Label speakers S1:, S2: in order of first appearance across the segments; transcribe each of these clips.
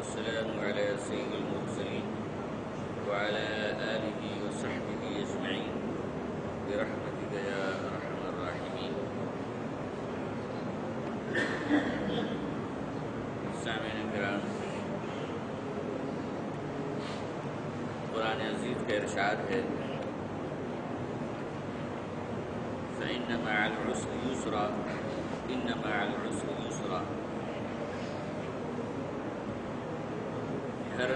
S1: والسلام على سيد المرسلين وعلى آله وصحبه أجمعين برحمتك يا أرحم الراحمين. سامعین کرام، قرآن عزیز کا ارشاد ہے فَإِنَّ مَعَ الْعُسْرِ يُسْرًا إِنَّ مَعَ الْعُسْرِ يُسْرًا. ہر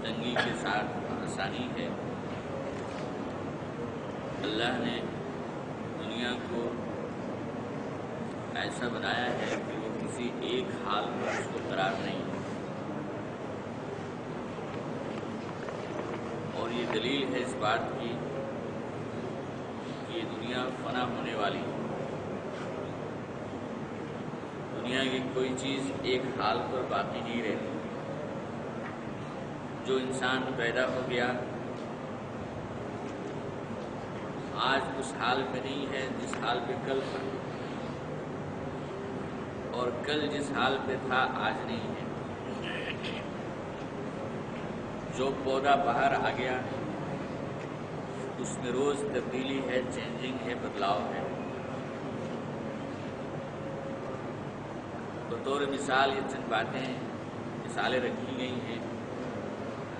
S1: تنگی کے ساتھ آسانی ہے. اللہ نے دنیا کو ایسا بنایا ہے کہ وہ کسی ایک حال پر اس کو قرار نہیں، اور یہ دلیل ہے اس بات کی کہ یہ دنیا فنا ہونے والی ہے. دنیا کی کوئی چیز ایک حال پر باقی نہیں رہتی. جو انسان پیدا ہو گیا آج اس حال پہ نہیں ہے جس حال پہ کل تھا، اور کل جس حال پہ تھا آج نہیں ہے. جو پودا باہر آ گیا اس میں روز تبدیلی ہے، چینجنگ ہے، بدلاؤ ہے. بطور مثال یہ چند مثالیں رکھی گئی ہیں.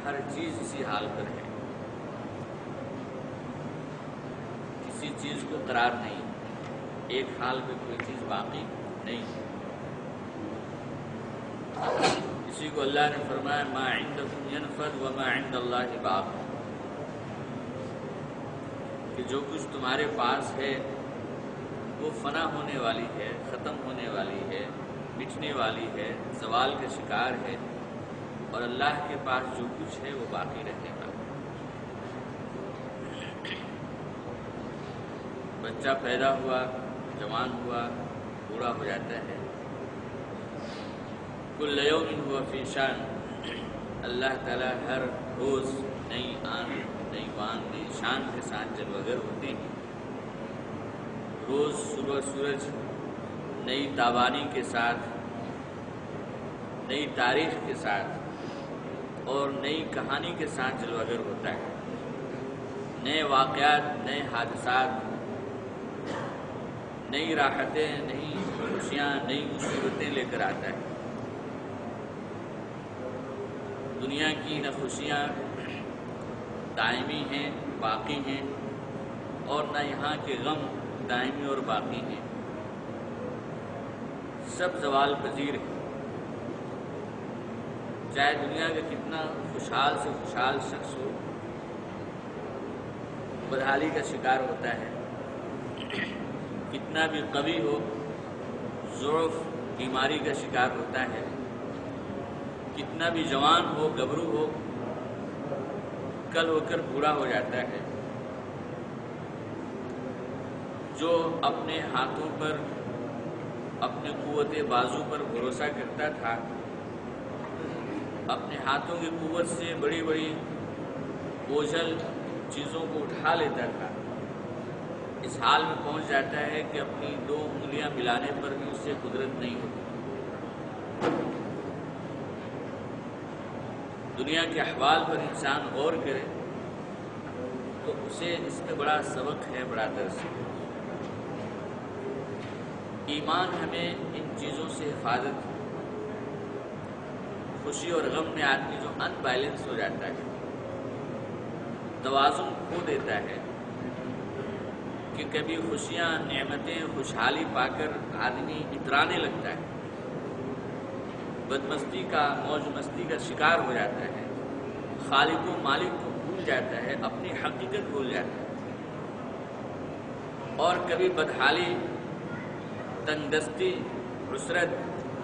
S1: ہر چیز اسی حال پر ہے، کسی چیز کو قرار نہیں، ایک حال پہ کوئی چیز باقی نہیں. اسی کو اللہ نے فرمایا ما عندکم ينفد وما عند اللہ باق، کہ جو کچھ تمہارے پاس ہے وہ فنا ہونے والی ہے، ختم ہونے والی ہے، مٹنے والی ہے، زوال کا شکار ہے، اور اللہ کے پاس جو کچھ ہے وہ باقی رہنے والا. بچہ پیدا ہوا، جوان ہوا، بوڑھا ہو جاتا ہے. کل یوم هو فی شان. اللہ تعالیٰ ہر روز نئی آن، نئی بان، نئی شان کے ساتھ جلوگر ہوتے ہیں. روز صبح سورج نئی تابانی کے ساتھ، نئی تاریخ کے ساتھ اور نئی کہانی کے ساتھ جلوگر ہوتا ہے. نئے واقعات، نئے حادثات، نئی راحتیں، نئی خوشیاں، نئی مصیبتیں لے کر آتا ہے. دنیا کی نہ خوشیاں دائمی ہیں، باقی ہیں، اور نہ یہاں کے غم دائمی اور باقی ہیں. سب زوال پذیر ہیں. چاہے دنیا کا کتنا خوشحال سے خوشحال شخص ہو، بدحالی کا شکار ہوتا ہے. کتنا بھی قوی ہو، ضعف، بیماری کا شکار ہوتا ہے. کتنا بھی جوان ہو، گبرو ہو، کل ہو کر بوڑھا ہو جاتا ہے. جو اپنے ہاتھوں پر، اپنے قوت بازو پر بھروسہ کرتا تھا، اپنے ہاتھوں کی قوت سے بڑی بڑی بوجھل چیزوں کو اٹھا لیتا تھا، اس حال میں پہنچ جاتا ہے کہ اپنی 2 انگلیاں ملانے پر بھی اس سے قدرت نہیں ہوتی. دنیا کے احوال پر انسان غور کرے تو اسے اس میں بڑا سبق ہے، بڑا درس ہے. ایمان ہمیں ان چیزوں سے حفاظت، خوشی اور غم میں آدمی جو ان بیلنس ہو جاتا ہے، توازن کھو دیتا ہے، کہ کبھی خوشیاں، نعمتیں، خوشحالی پا کر آدمی اترانے لگتا ہے، بدمستی کا، موج مستی کا شکار ہو جاتا ہے، خالق و مالک کو بھول جاتا ہے، اپنی حقیقت بھول جاتا ہے. اور کبھی بدحالی، تنگ دستی، عسرت،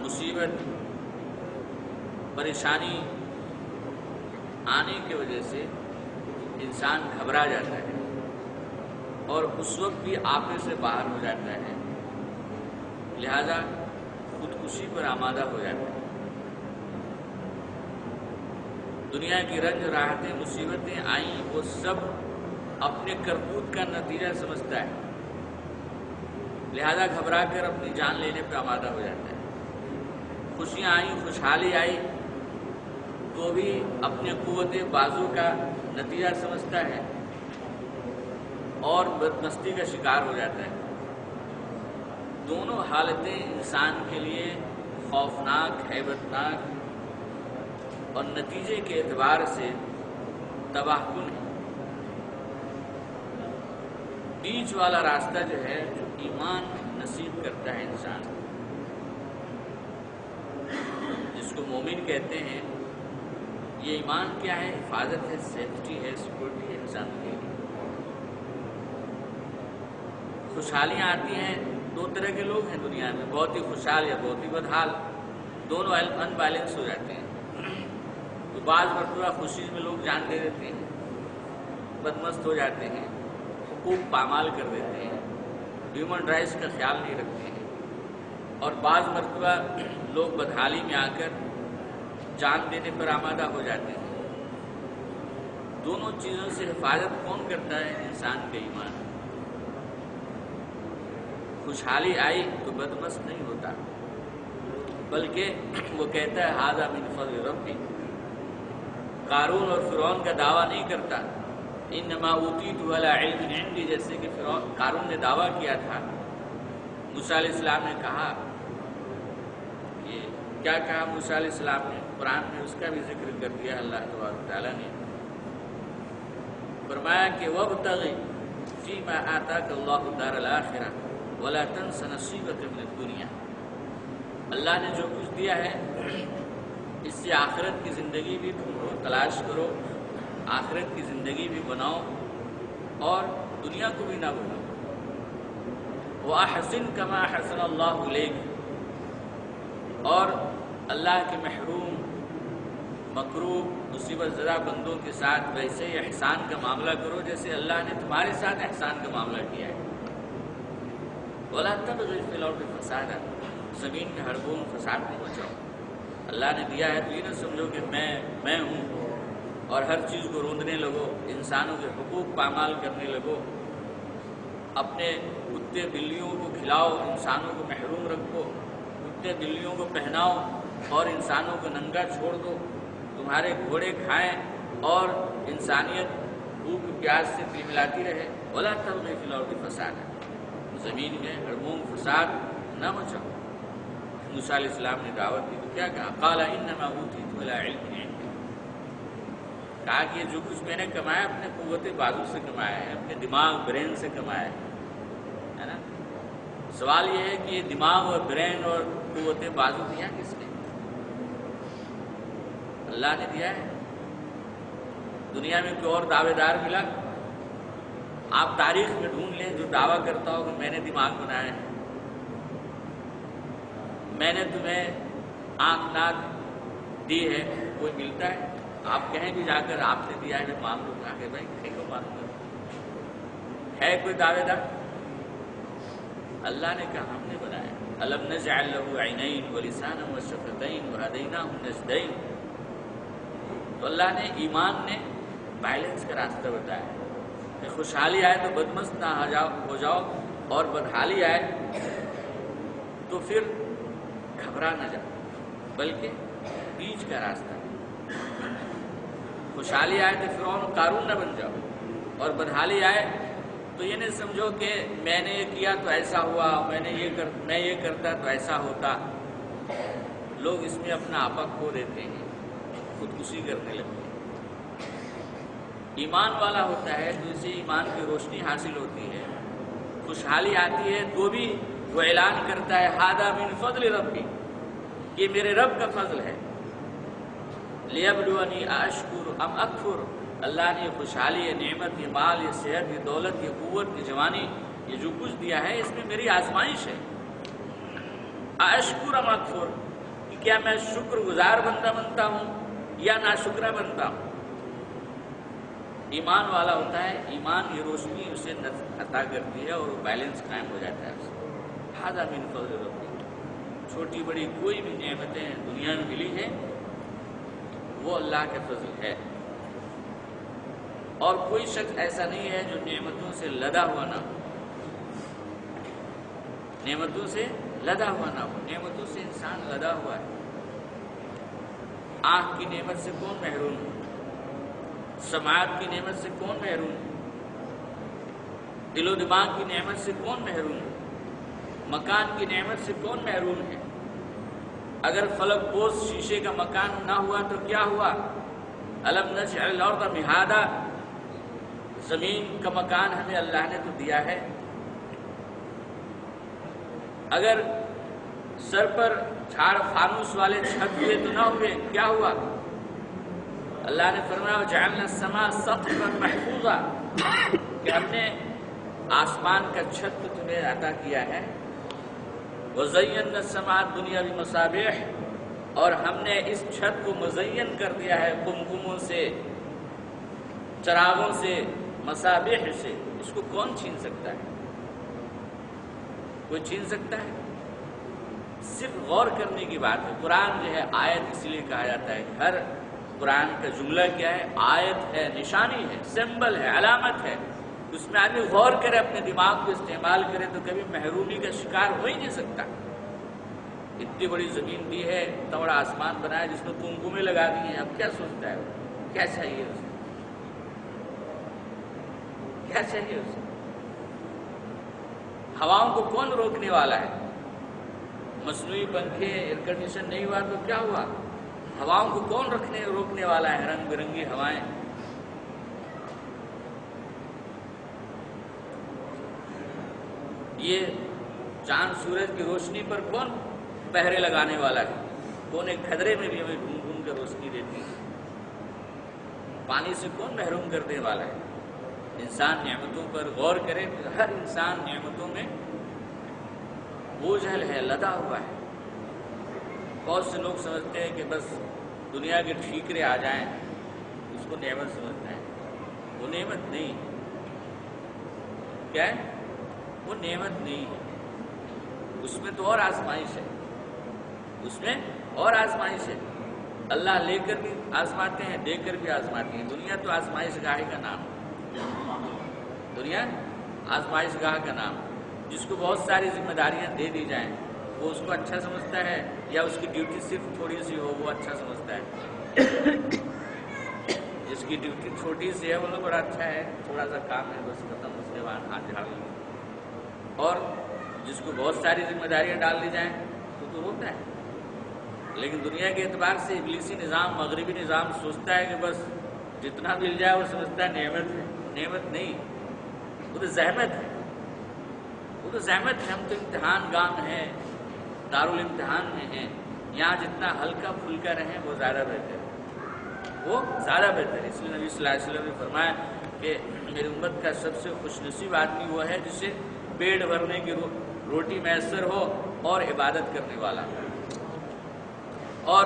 S1: مصیبت، پریشانی آنے کی وجہ سے انسان گھبرا جاتا ہے اور اس وقت بھی آپے سے باہر ہو جاتا ہے، لہذا خودکشی پر آمادہ ہو جاتا ہے. دنیا کی رنج، راحتیں، مصیبتیں آئیں، وہ سب اپنے کرتوت کا نتیجہ سمجھتا ہے، لہذا گھبرا کر اپنی جان لینے پہ آمادہ ہو جاتا ہے. خوشیاں آئیں، خوشحالی آئی، تو بھی اپنے قوت بازو کا نتیجہ سمجھتا ہے اور بدمستی کا شکار ہو جاتا ہے۔ دونوں حالتیں انسان کے لیے خوفناک، ہیبتناک اور نتیجے کے اعتبار سے تباہ کن ہے۔ بیچ والا راستہ جو ہے، جو ایمان نصیب کرتا ہے انسان، جس کو مومن کہتے ہیں، یہ ایمان کیا ہے؟ حفاظت ہے، سیفٹی ہے، سیکورٹی ہے انسان کے لیے۔ خوشحالیاں آتی ہیں، دو طرح کے لوگ ہیں دنیا میں، بہت ہی خوشحال یا بہت ہی بدحال، دونوں ان بیلنس ہو جاتے ہیں۔ تو بعض مرتبہ خوشی میں لوگ جان دے دیتے ہیں، بدمست ہو جاتے ہیں، حقوق پامال کر دیتے ہیں، ہیومن رائٹس کا خیال نہیں رکھتے ہیں، اور بعض مرتبہ لوگ بدحالی میں آ کر جان دینے پر آمادہ ہو جاتے ہیں۔ دونوں چیزوں سے حفاظت کون کرتا ہے؟ انسان کا ایمان۔ خوشحالی آئی تو بدمست نہیں ہوتا، بلکہ وہ کہتا ہے ھذا من فضل ربی۔ قارون اور فرعون کا دعویٰ نہیں کرتا انما اوتیتہ علی علم عندی، جیسے کہ قارون نے دعویٰ کیا تھا۔ موسیٰ علیہ السلام نے کہا، یہ کیا کہا موسیٰ علیہ السلام نے؟ قرآن میں اس کا بھی ذکر کر دیا اللہ تبارک تعالیٰ نے، فرمایا کہ وابتغ فیما آتاک اللہ الدار الآخرہ ولا تنس نصیبک من الدنیا۔ اللہ نے جو کچھ دیا ہے اس سے آخرت کی زندگی بھی ڈھونڈو، تلاش کرو، آخرت کی زندگی بھی بناؤ اور دنیا کو بھی نہ بھولو۔ وَأَحْسِنْ كَمَا أَحْسَنَ اللَّهُ إِلَيْكَ، اور اللہ کے محروم، مکروہ، مصیبت زدہ بندوں کے ساتھ ویسے ہی احسان کا معاملہ کرو جیسے اللہ نے تمہارے ساتھ احسان کا معاملہ کیا ہے۔ وَلَا تَبْغِ فِي الْأَرْضِ فَسَادًا، زمین میں ہڑبوں فساد نہیں مچاؤ۔ اللہ نے دیا ہے تو یہ نہ سمجھو کہ میں ہوں اور ہر چیز کو روندنے لگو، انسانوں کے حقوق پامال کرنے لگو، اپنے کتے بلیوں کو کھلاؤ، انسانوں کو محروم رکھو، کتے بلیوں کو پہناؤ اور انسانوں کو ننگا چھوڑ دو، تمہارے گھوڑے کھائیں اور انسانیت بھوک پیاس سے تلملاتی رہے۔ وَلَا تَبْغِ فِي الْأَرْضِ فَسَادًا، زمین میں ہڑبوں فساد نہ مچاؤ۔ موسیٰ علیہ السلام نے دعوت دی تو کیا کہا؟ قال انما اوتیتہ علی علم عندی، کہا کہ جو کچھ میں نے کمایا اپنے قوت بازو سے کمایا ہے، اپنے دماغ برین سے کمایا ہے نا۔ سوال یہ ہے کہ یہ دماغ اور برین اور قوت بازو دیا کس نے؟ اللہ نے دیا ہے۔ دنیا میں کوئی اور دعوے دار ملا؟ آپ تاریخ میں ڈھونڈ لیں جو دعویٰ کرتا ہو کہ میں نے دماغ بنایا ہے، میں نے تمہیں آنکھ ناک دی ہے، کوئی ملتا ہے؟ آپ کہیں بھی جا کر آپ نے دیا ہے، مان لو، کہا کہ بھائی کہیں کو مانوں گا، ہے کوئی دعوے دار؟ اللہ نے کہا ہم نے بنایا۔ الم نجعل له عینین ولسانا وشفتین وہدیناہ النجدین۔ تو اللہ نے ایمان نے بیلنس کا راستہ بتایا کہ خوشحالی آئے تو بدمست نہ ہو جاؤ اور بدحالی آئے تو پھر گھبرا نہ جاؤ، بلکہ بیچ کا راستہ۔ خوشحالی آئے تو فرعون قارون نہ بن جاؤ، اور بدحالی آئے تو یہ نہیں سمجھو کہ میں نے یہ کیا تو ایسا ہوا، میں یہ کرتا تو ایسا ہوتا۔ لوگ اس میں اپنا آپا کھو دیتے ہیں، خودکشی کرنے لگتے ہیں۔ ایمان والا ہوتا ہے تو اسے ایمان کی روشنی حاصل ہوتی ہے، خوشحالی آتی ہے تو بھی وہ اعلان کرتا ہے ھذا من فضل ربی، یہ میرے رب کا فضل ہے۔ لیبلونی اشکر ام اکفر، اللہ نے یہ خوشحالی، یہ نعمت، یہ مال، یہ صحت، یہ دولت، یہ قوت، یہ جوانی، یہ جو کچھ دیا ہے اس میں میری آزمائش ہے۔ اشکر ام اکفر، کہ کیا میں شکر گزار بندہ بنتا ہوں یا ناشکرہ بنتا ہوں۔ ایمان والا ہوتا ہے، ایمان کی روشنی اسے عطا کرتی ہے اور وہ بیلنس قائم ہو جاتا ہے۔ ھذا من فضل ربی، چھوٹی بڑی کوئی بھی نعمتیں دنیا میں ملی ہیں وہ اللہ کا فضل ہے، اور کوئی شخص ایسا نہیں ہے جو نعمتوں سے لدا ہوا نہ ہو، نعمتوں سے لدا ہوا نہ ہو۔ نعمتوں سے انسان لدا ہوا ہے۔ آنکھ کی نعمت سے کون محروم ہے؟ سماعت کی نعمت سے کون محروم ہے؟ دل و دماغ کی نعمت سے کون محروم ہے؟ مکان کی نعمت سے کون محروم ہے؟ اگر فلک پوش شیشے کا مکان نہ ہوا تو کیا ہوا؟ الم نجعل الارض مہادا، زمین کا مکان ہمیں اللہ نے تو دیا ہے۔ اگر سر پر جھاڑ فانوس والے چھت ہوئے تو نہ ہوئے، کیا ہوا؟ اللہ نے فرمایا وجعلنا السماء سقفا محفوظا، کہ ہم نے آسمان کا چھت تمہیں عطا کیا ہے۔ وزینا السماء الدنیا بمصابیح، اور ہم نے اس چھت کو مزین کر دیا ہے قمقموں سے، چراغوں سے، مصابیح سے۔ اس کو کون چھین سکتا ہے؟ کوئی چھین سکتا ہے؟ صرف غور کرنے کی بات ہے۔ قرآن جو ہے آیت اس لیے کہا جاتا ہے، ہر قرآن کا جملہ کیا ہے؟ آیت ہے، نشانی ہے، سمبل ہے، علامت ہے۔ اس میں آدمی غور کرے، اپنے دماغ کو استعمال کرے تو کبھی محرومی کا شکار ہو ہی نہیں سکتا۔ اتنی بڑی زمین دی ہے، اتنا بڑا آسمان بنایا جس میں کمکمیں لگا دی ہیں، اب کیا سوچتا ہے وہ؟ کیا چاہیے اسے؟ کیا چاہیے اسے؟ ہواؤں کو کون روکنے والا ہے؟ مصنوعی پنکھے، ایئر کنڈیشن نہیں ہوا تو کیا ہوا؟ ہواؤں کو کون روکنے والا ہے؟ رنگ برنگی ہوائیں۔ یہ چاند سورج کی روشنی پر کون پہرے لگانے والا ہے؟ کون ایک کھدرے میں بھی ہمیں ڈھونڈ ڈھونڈ کر روشنی دیتی ہے؟ پانی سے کون محروم کرنے والا ہے؟ انسان نعمتوں پر غور کرے تو ہر انسان نعمتوں میں بوجھل ہے، لدا ہوا ہے۔ بہت سے لوگ سمجھتے ہیں کہ بس دنیا کے ٹھیکرے آ جائیں اس کو نعمت سمجھتے ہیں۔ وہ نعمت نہیں، کیا ہے؟ وہ نعمت نہیں ہے، اس میں تو اور آزمائش ہے، اس میں اور آزمائش ہے۔ اللہ لے کر بھی آزماتے ہیں، دے کر بھی آزماتے ہیں۔ دنیا تو آزمائش گاہ کا نام ہے، دنیا آزمائش گاہ کا نام، جس کو بہت ساری ذمہ داریاں دے دی جائیں وہ اس کو اچھا سمجھتا ہے، یا اس کی ڈیوٹی صرف تھوڑی سی ہو وہ اچھا سمجھتا ہے۔ جس کی ڈیوٹی چھوٹی سی ہے وہ لوگ بڑا اچھا ہے، تھوڑا سا کام ہے بس ختم، اس کے بعد ہاتھ جھاڑ لیں۔ اور جس کو بہت ساری ذمہ داریاں ڈال دی جائیں تو ہوتا ہے۔ لیکن دنیا کے اعتبار سے ابلیسی نظام، مغربی نظام سوچتا ہے کہ بس جتنا مل جائے وہ سمجھتا ہے نعمت ہے۔ نعمت نہیں، وہ تو زحمت ہے، وہ تو زحمت ہے۔ ہم تو امتحان گاہ میں ہیں، دارالامتحان میں ہیں، یہاں جتنا ہلکا پھلکا رہیں وہ زیادہ بہتر ہے، وہ زیادہ بہتر ہے۔ اس لیے نبی صلی اللہ علیہ وسلم نے فرمایا کہ میری امت کا سب سے خوش نصیب آدمی وہ ہے جسے پیٹ بھرنے کی روٹی میسر ہو اور عبادت کرنے والا، اور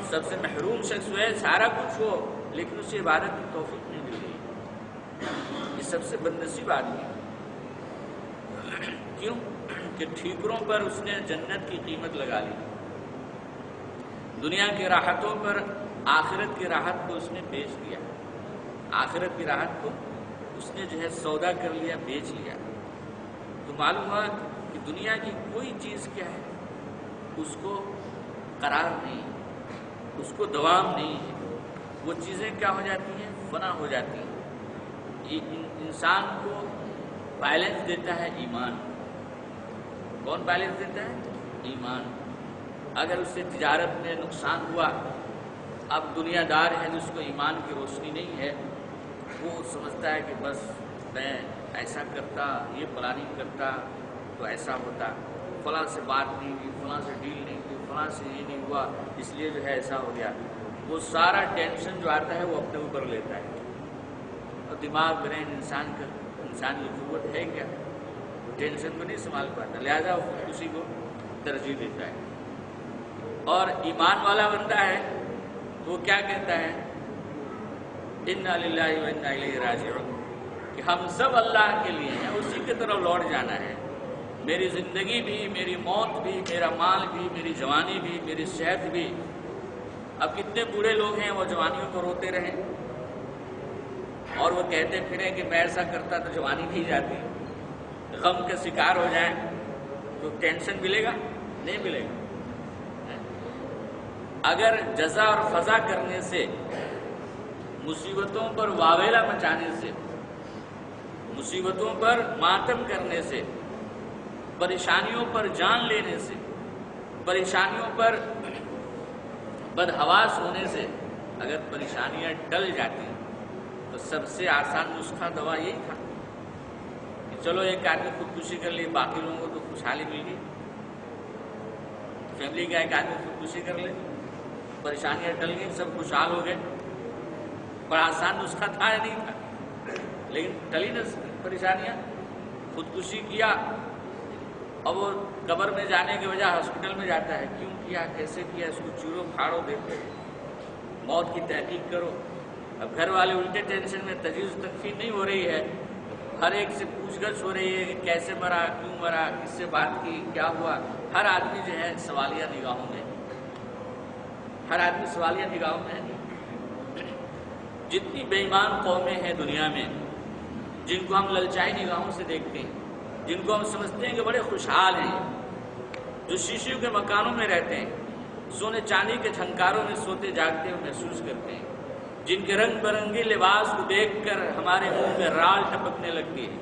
S1: سب سے محروم شخص وہ ہے سارا کچھ ہو لیکن اسے عبادت کی توفیق نہیں مل رہی۔ یہ سب سے بد نصیب آدمی ہے۔ کیوں؟ کہ ٹھیکروں پر اس نے جنت کی قیمت لگا لی، دنیا کی راحتوں پر آخرت کی راحت کو اس نے بیچ دیا، آخرت کی راحت کو اس نے جو ہے سودا کر لیا، بیچ لیا۔ تو معلوم ہوا کہ دنیا کی کوئی چیز کیا ہے، اس کو قرار نہیں، اس کو دوام نہیں ہے۔ وہ چیزیں کیا ہو جاتی ہیں؟ فنا ہو جاتی ہیں۔ انسان کو بیلنس دیتا ہے ایمان۔ کون بیلنس دیتا ہے؟ ایمان۔ اگر اس سے تجارت میں نقصان ہوا، اب دنیا دار ہے جس کو ایمان کی روشنی نہیں ہے، وہ سمجھتا ہے کہ بس میں ایسا کرتا، یہ پلاننگ کرتا تو ایسا ہوتا، فلاں سے بات نہیں ہوئی، فلاں سے ڈیل نہیں ہوئی، فلاں سے یہ نہیں ہوا، اس لیے جو ہے ایسا ہو گیا۔ وہ سارا ٹینشن جو آتا ہے وہ اپنے اوپر لیتا ہے، اور دماغ برین انسان کی قوت ہے کیا؟ ٹینشن کو نہیں سنبھال پاتا، لہذا وہ خودکشی کو ترجیح دیتا ہے۔ اور ایمان والا بندہ ہے تو وہ کیا کہتا ہے؟ انا للہ و انا الیہ راجعون، کہ ہم سب اللہ کے لیے ہیں، اسی کی طرف لوٹ جانا ہے۔ میری زندگی بھی، میری موت بھی، میرا مال بھی، میری جوانی بھی، میری صحت بھی۔ اب کتنے بوڑھے لوگ ہیں وہ جوانیوں کو روتے رہیں اور وہ کہتے پھریں کہ میں ایسا کرتا تو جوانی بھی جاتی، غم کا شکار ہو جائیں تو ٹینشن ملے گا؟ نہیں ملے گا۔ اگر جزا اور فضا کرنے سے، مصیبتوں پر واویلا مچانے سے، مصیبتوں پر ماتم کرنے سے، پریشانیوں پر جان لینے سے، پریشانیوں پر بدحواس ہونے سے اگر پریشانیاں ٹل جاتی ہیں تو سب سے آسان نسخہ دوا یہی تھا کہ چلو ایک آدمی خودکشی کر لی، باقی لوگوں کو تو خوشحالی مل گئی، فیملی کا ایک آدمی خودکشی کر لے، پریشانیاں ٹل گئی، سب خوشحال ہو گئے۔ بڑا آسان نسخہ تھا یا نہیں تھا؟ لیکن ٹلی نہ پریشانیاں، خودکشی کیا، اب وہ قبر میں جانے کے بجائے ہاسپٹل میں جاتا ہے، کیوں کیا، کیسے کیا، اس کو چیرو پھاڑو دیتے، موت کی تحقیق کرو۔ اب گھر والے الٹے ٹینشن میں، تجویز تکفیر نہیں ہو رہی ہے، ہر ایک سے پوچھ گچھ ہو رہی ہے کہ کیسے مرا، کیوں مرا، کس سے بات کی، کیا ہوا۔ ہر آدمی جو ہے سوالیہ نگاہوں میں، ہر آدمی سوالیہ نگاہوں میں ہے۔ جتنی بے ایمان قومیں ہیں دنیا میں، جن کو ہم للچائی نگاہوں سے دیکھتے ہیں، جن کو ہم سمجھتے ہیں کہ بڑے خوشحال ہیں، جو شیشوں کے مکانوں میں رہتے ہیں، سونے چاندی کے جھنکاروں میں سوتے جاگتے ہوئے محسوس کرتے ہیں، جن کے رنگ برنگے لباس کو دیکھ کر ہمارے منہ میں رال ٹپکنے لگتی ہے،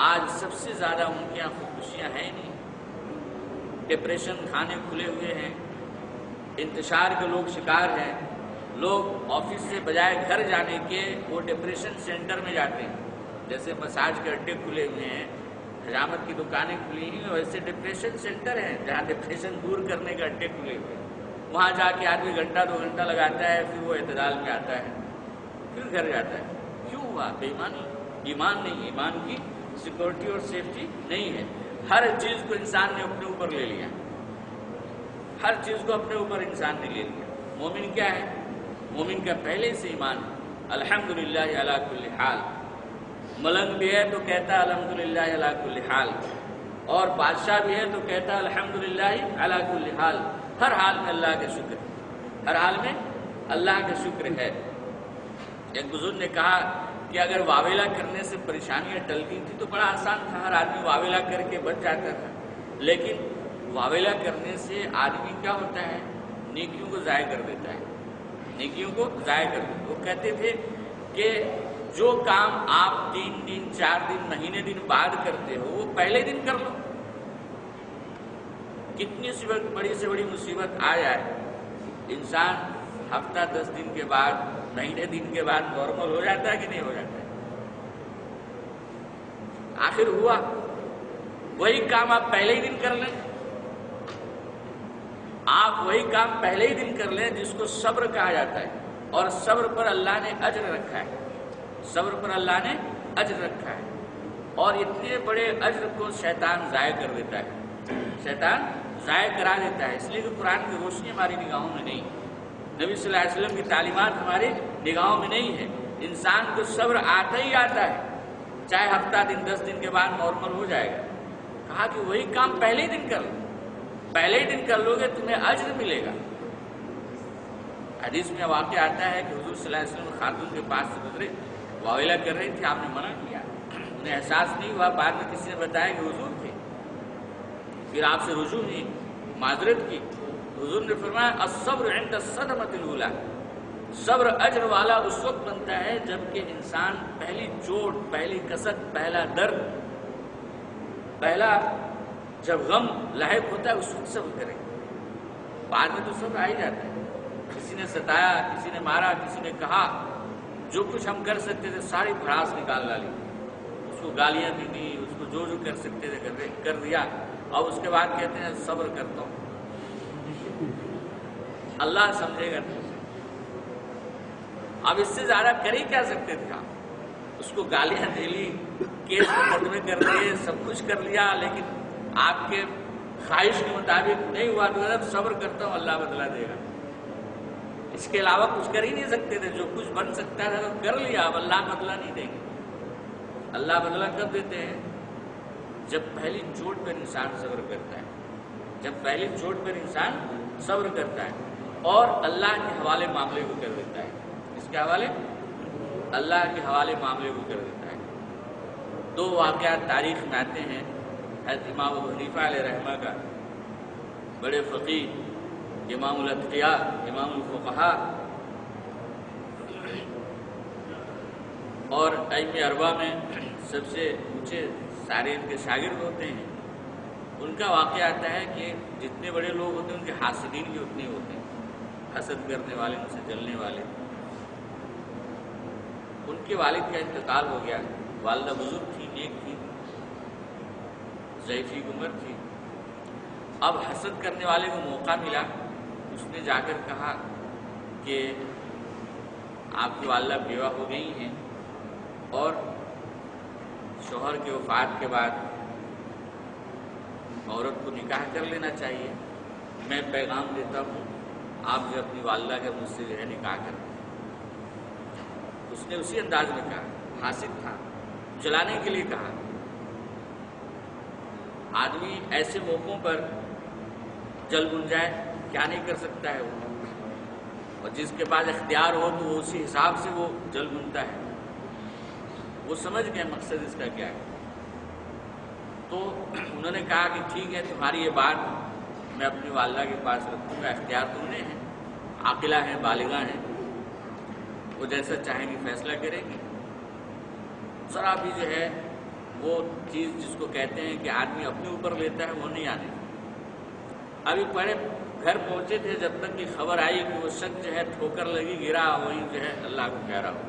S1: آج سب سے زیادہ ان کے یہاں خودکشیاں ہیں نہیں۔ ڈپریشن کھانے کھلے ہوئے ہیں، انتشار کے لوگ شکار ہیں، لوگ آفس سے بجائے گھر جانے کے وہ ڈپریشن سینٹر میں جاتے ہیں، جیسے مساج کے اڈے کھلے ہوئے ہیں، حجامت کی دکانیں کھلی ہیں، ویسے ڈپریشن سینٹر ہیں جہاں ڈپریشن دور کرنے کے اڈے کھلے ہوئے ہیں۔ وہاں جا کے آدمی گھنٹہ 2 گھنٹہ لگاتا ہے، پھر وہ اعتدال میں آتا ہے، پھر گھر جاتا ہے۔ کیوں ہوا؟ بے ایمانی، ایمان نہیں، ایمان کی سیکورٹی اور سیفٹی نہیں ہے۔ ہر چیز کو انسان نے اپنے اوپر لے لیا، ہر چیز کو اپنے اوپر انسان نے لے لیا۔ مومن کیا ہے؟ مومن کا پہلے سے ایمان ہے، الحمدللہ علی کل حال۔ ملنگ بھی ہے تو کہتا ہے الحمدللہ علی کل حال، اور بادشاہ بھی ہے تو کہتا ہے الحمدللہ علی کل حال۔ ہر حال میں اللہ کا شکر ہے، ہر حال میں اللہ کا شکر ہے۔ ایک بزرگ نے کہا کہ اگر واویلا کرنے سے پریشانیاں ٹلتی تھی تو بڑا آسان تھا، ہر آدمی واویلا کر کے بچ جاتا تھا، لیکن واویلا کرنے سے آدمی کیا ہوتا ہے؟ نیکیوں کو ضائع کر دیتا ہے، نیکیوں کو ضائع کر دیتا ہے۔ وہ کہتے تھے کہ جو کام آپ 3 دن 4 دن مہینے دن بعد کرتے ہو وہ پہلے دن کر لو۔ کتنی سی بڑی سے بڑی مصیبت آ جائے، انسان ہفتہ 10 دن کے بعد، مہینے دن کے بعد نارمل ہو جاتا ہے کہ نہیں ہو جاتا ہے؟ آخر ہوا وہی کام آپ پہلے ہی دن کر لیں، آپ وہی کام پہلے ہی دن کر لیں جس کو صبر کہا جاتا ہے، اور صبر پر اللہ نے اجر رکھا ہے، صبر پر اللہ نے اجر رکھا ہے، اور اتنے بڑے اجر کو شیطان ضائع کر دیتا ہے، شیطان ضائع کرا دیتا ہے۔ اس لیے کہ قرآن کی روشنی ہماری نگاہوں میں نہیں، نبی صلی اللہ علیہ وسلم کی تعلیمات ہماری نگاہوں میں نہیں ہے۔ انسان کو صبر آتا ہی آتا ہے، چاہے ہفتہ دن 10 دن کے بعد نارمل ہو جائے گا۔ کہا کہ وہی کام پہلے ہی دن کر لو، پہلے ہی دن کر لو گے تمہیں اجر ملے گا۔ حدیث میں واقعہ آتا ہے کہ حضور صلی اللہ علیہ وسلم خاتون کے پاس سے گزرے، واویلا کر رہی تھی، آپ نے منع کیا، انہیں احساس نہیں ہوا، بعد میں کسی نے بتایا کہ حضور تھے، پھر آپ سے رجوع ہوئی، معذرت کی، حضور نے فرمایا الصبر عند الصدمۃ الاولی، صبر اجر والا اس وقت بنتا ہے جب کہ انسان پہلی چوٹ، پہلی کسک، پہلا درد، پہلا جب غم لاحق ہوتا ہے اس وقت صبر کرے، بعد میں تو صبر آ ہی جاتا ہے۔ کسی نے ستایا، کسی نے مارا، کسی نے کہا، جو کچھ ہم کر سکتے تھے ساری بھڑاس نکال ڈالی، اس کو گالیاں بھی دی، اس کو جو کر سکتے تھے کر دیا، اور اس کے بعد کہتے ہیں صبر کرتا ہوں، اللہ سمجھے گا۔ اب اس سے زیادہ کر ہی کیا سکتے تھے آپ؟ اس کو گالیاں دے لی، کیس مقدمے کر دیے، سب کچھ کر لیا، لیکن آپ کے خواہش کے مطابق نہیں ہوا تو اب صبر کرتا ہوں اللہ بدلہ دے گا۔ اس کے علاوہ کچھ کر ہی نہیں سکتے تھے، جو کچھ بن سکتا تھا تو کر لیا، اب اللہ بدلہ نہیں دیں گے۔ اللہ بدلہ کب دیتے ہیں؟ جب پہلی چوٹ پر انسان صبر کرتا ہے، جب پہلی چوٹ پر انسان صبر کرتا ہے اور اللہ کے حوالے معاملے کو کر دیتا ہے۔ اس کے حوالے؟ اللہ کے حوالے معاملے کو کر دیتا ہے۔ 2 واقعات تاریخ میں آتے ہیں۔ حضرت امام ابو حنیفہ علیہ رحمہ کا، بڑے فقیہ، امام الاتقیاء، امام الفقہاء اور ائمہ اربعہ میں سب سے اونچے سارے ان کے شاگرد ہوتے ہیں، ان کا واقعہ آتا ہے کہ جتنے بڑے لوگ ہوتے ہیں ان کے حاسدین بھی اتنے ہوتے ہیں، حسد کرنے والے، ان سے جلنے والے۔ ان کے والد کا انتقال ہو گیا، والدہ بزرگ تھی، نیک تھی، ضعیفی عمر تھی۔ اب حسد کرنے والے کو موقع ملا، اس نے جا کر کہا کہ آپ کی والدہ بیوہ ہو گئی ہیں اور شوہر کے وفات کے بعد عورت کو نکاح کر لینا چاہیے، میں پیغام دیتا ہوں آپ جو اپنی والدہ کے مجھ سے جو ہے نکاح کریں۔ اس نے اسی انداز میں کہا، حاسد تھا، جلانے کے لیے کہا۔ آدمی ایسے موقعوں پر جل بن جائے، کیا نہیں کر سکتا ہے وہ، اور جس کے پاس اختیار ہو تو وہ اسی حساب سے وہ جل بنتا ہے۔ وہ سمجھ گئے مقصد اس کا کیا ہے، تو انہوں نے کہا کہ ٹھیک ہے، تمہاری یہ بات میں اپنی والدہ کے پاس رکھوں گا، اختیار تم نے ہے، عاقلہ ہیں، بالغہ ہیں، وہ جیسا چاہیں گی فیصلہ کریں گی۔ ذرا بھی جو ہے وہ چیز جس کو کہتے ہیں کہ آدمی اپنے اوپر لیتا ہے، وہ نہیں آنے۔ ابھی پہلے گھر پہنچے تھے جب تک کہ خبر آئی کہ وہ شخص جو ہے ٹھوکر لگی گرا، وہی جو ہے اللہ کو کہہ رہا ہو۔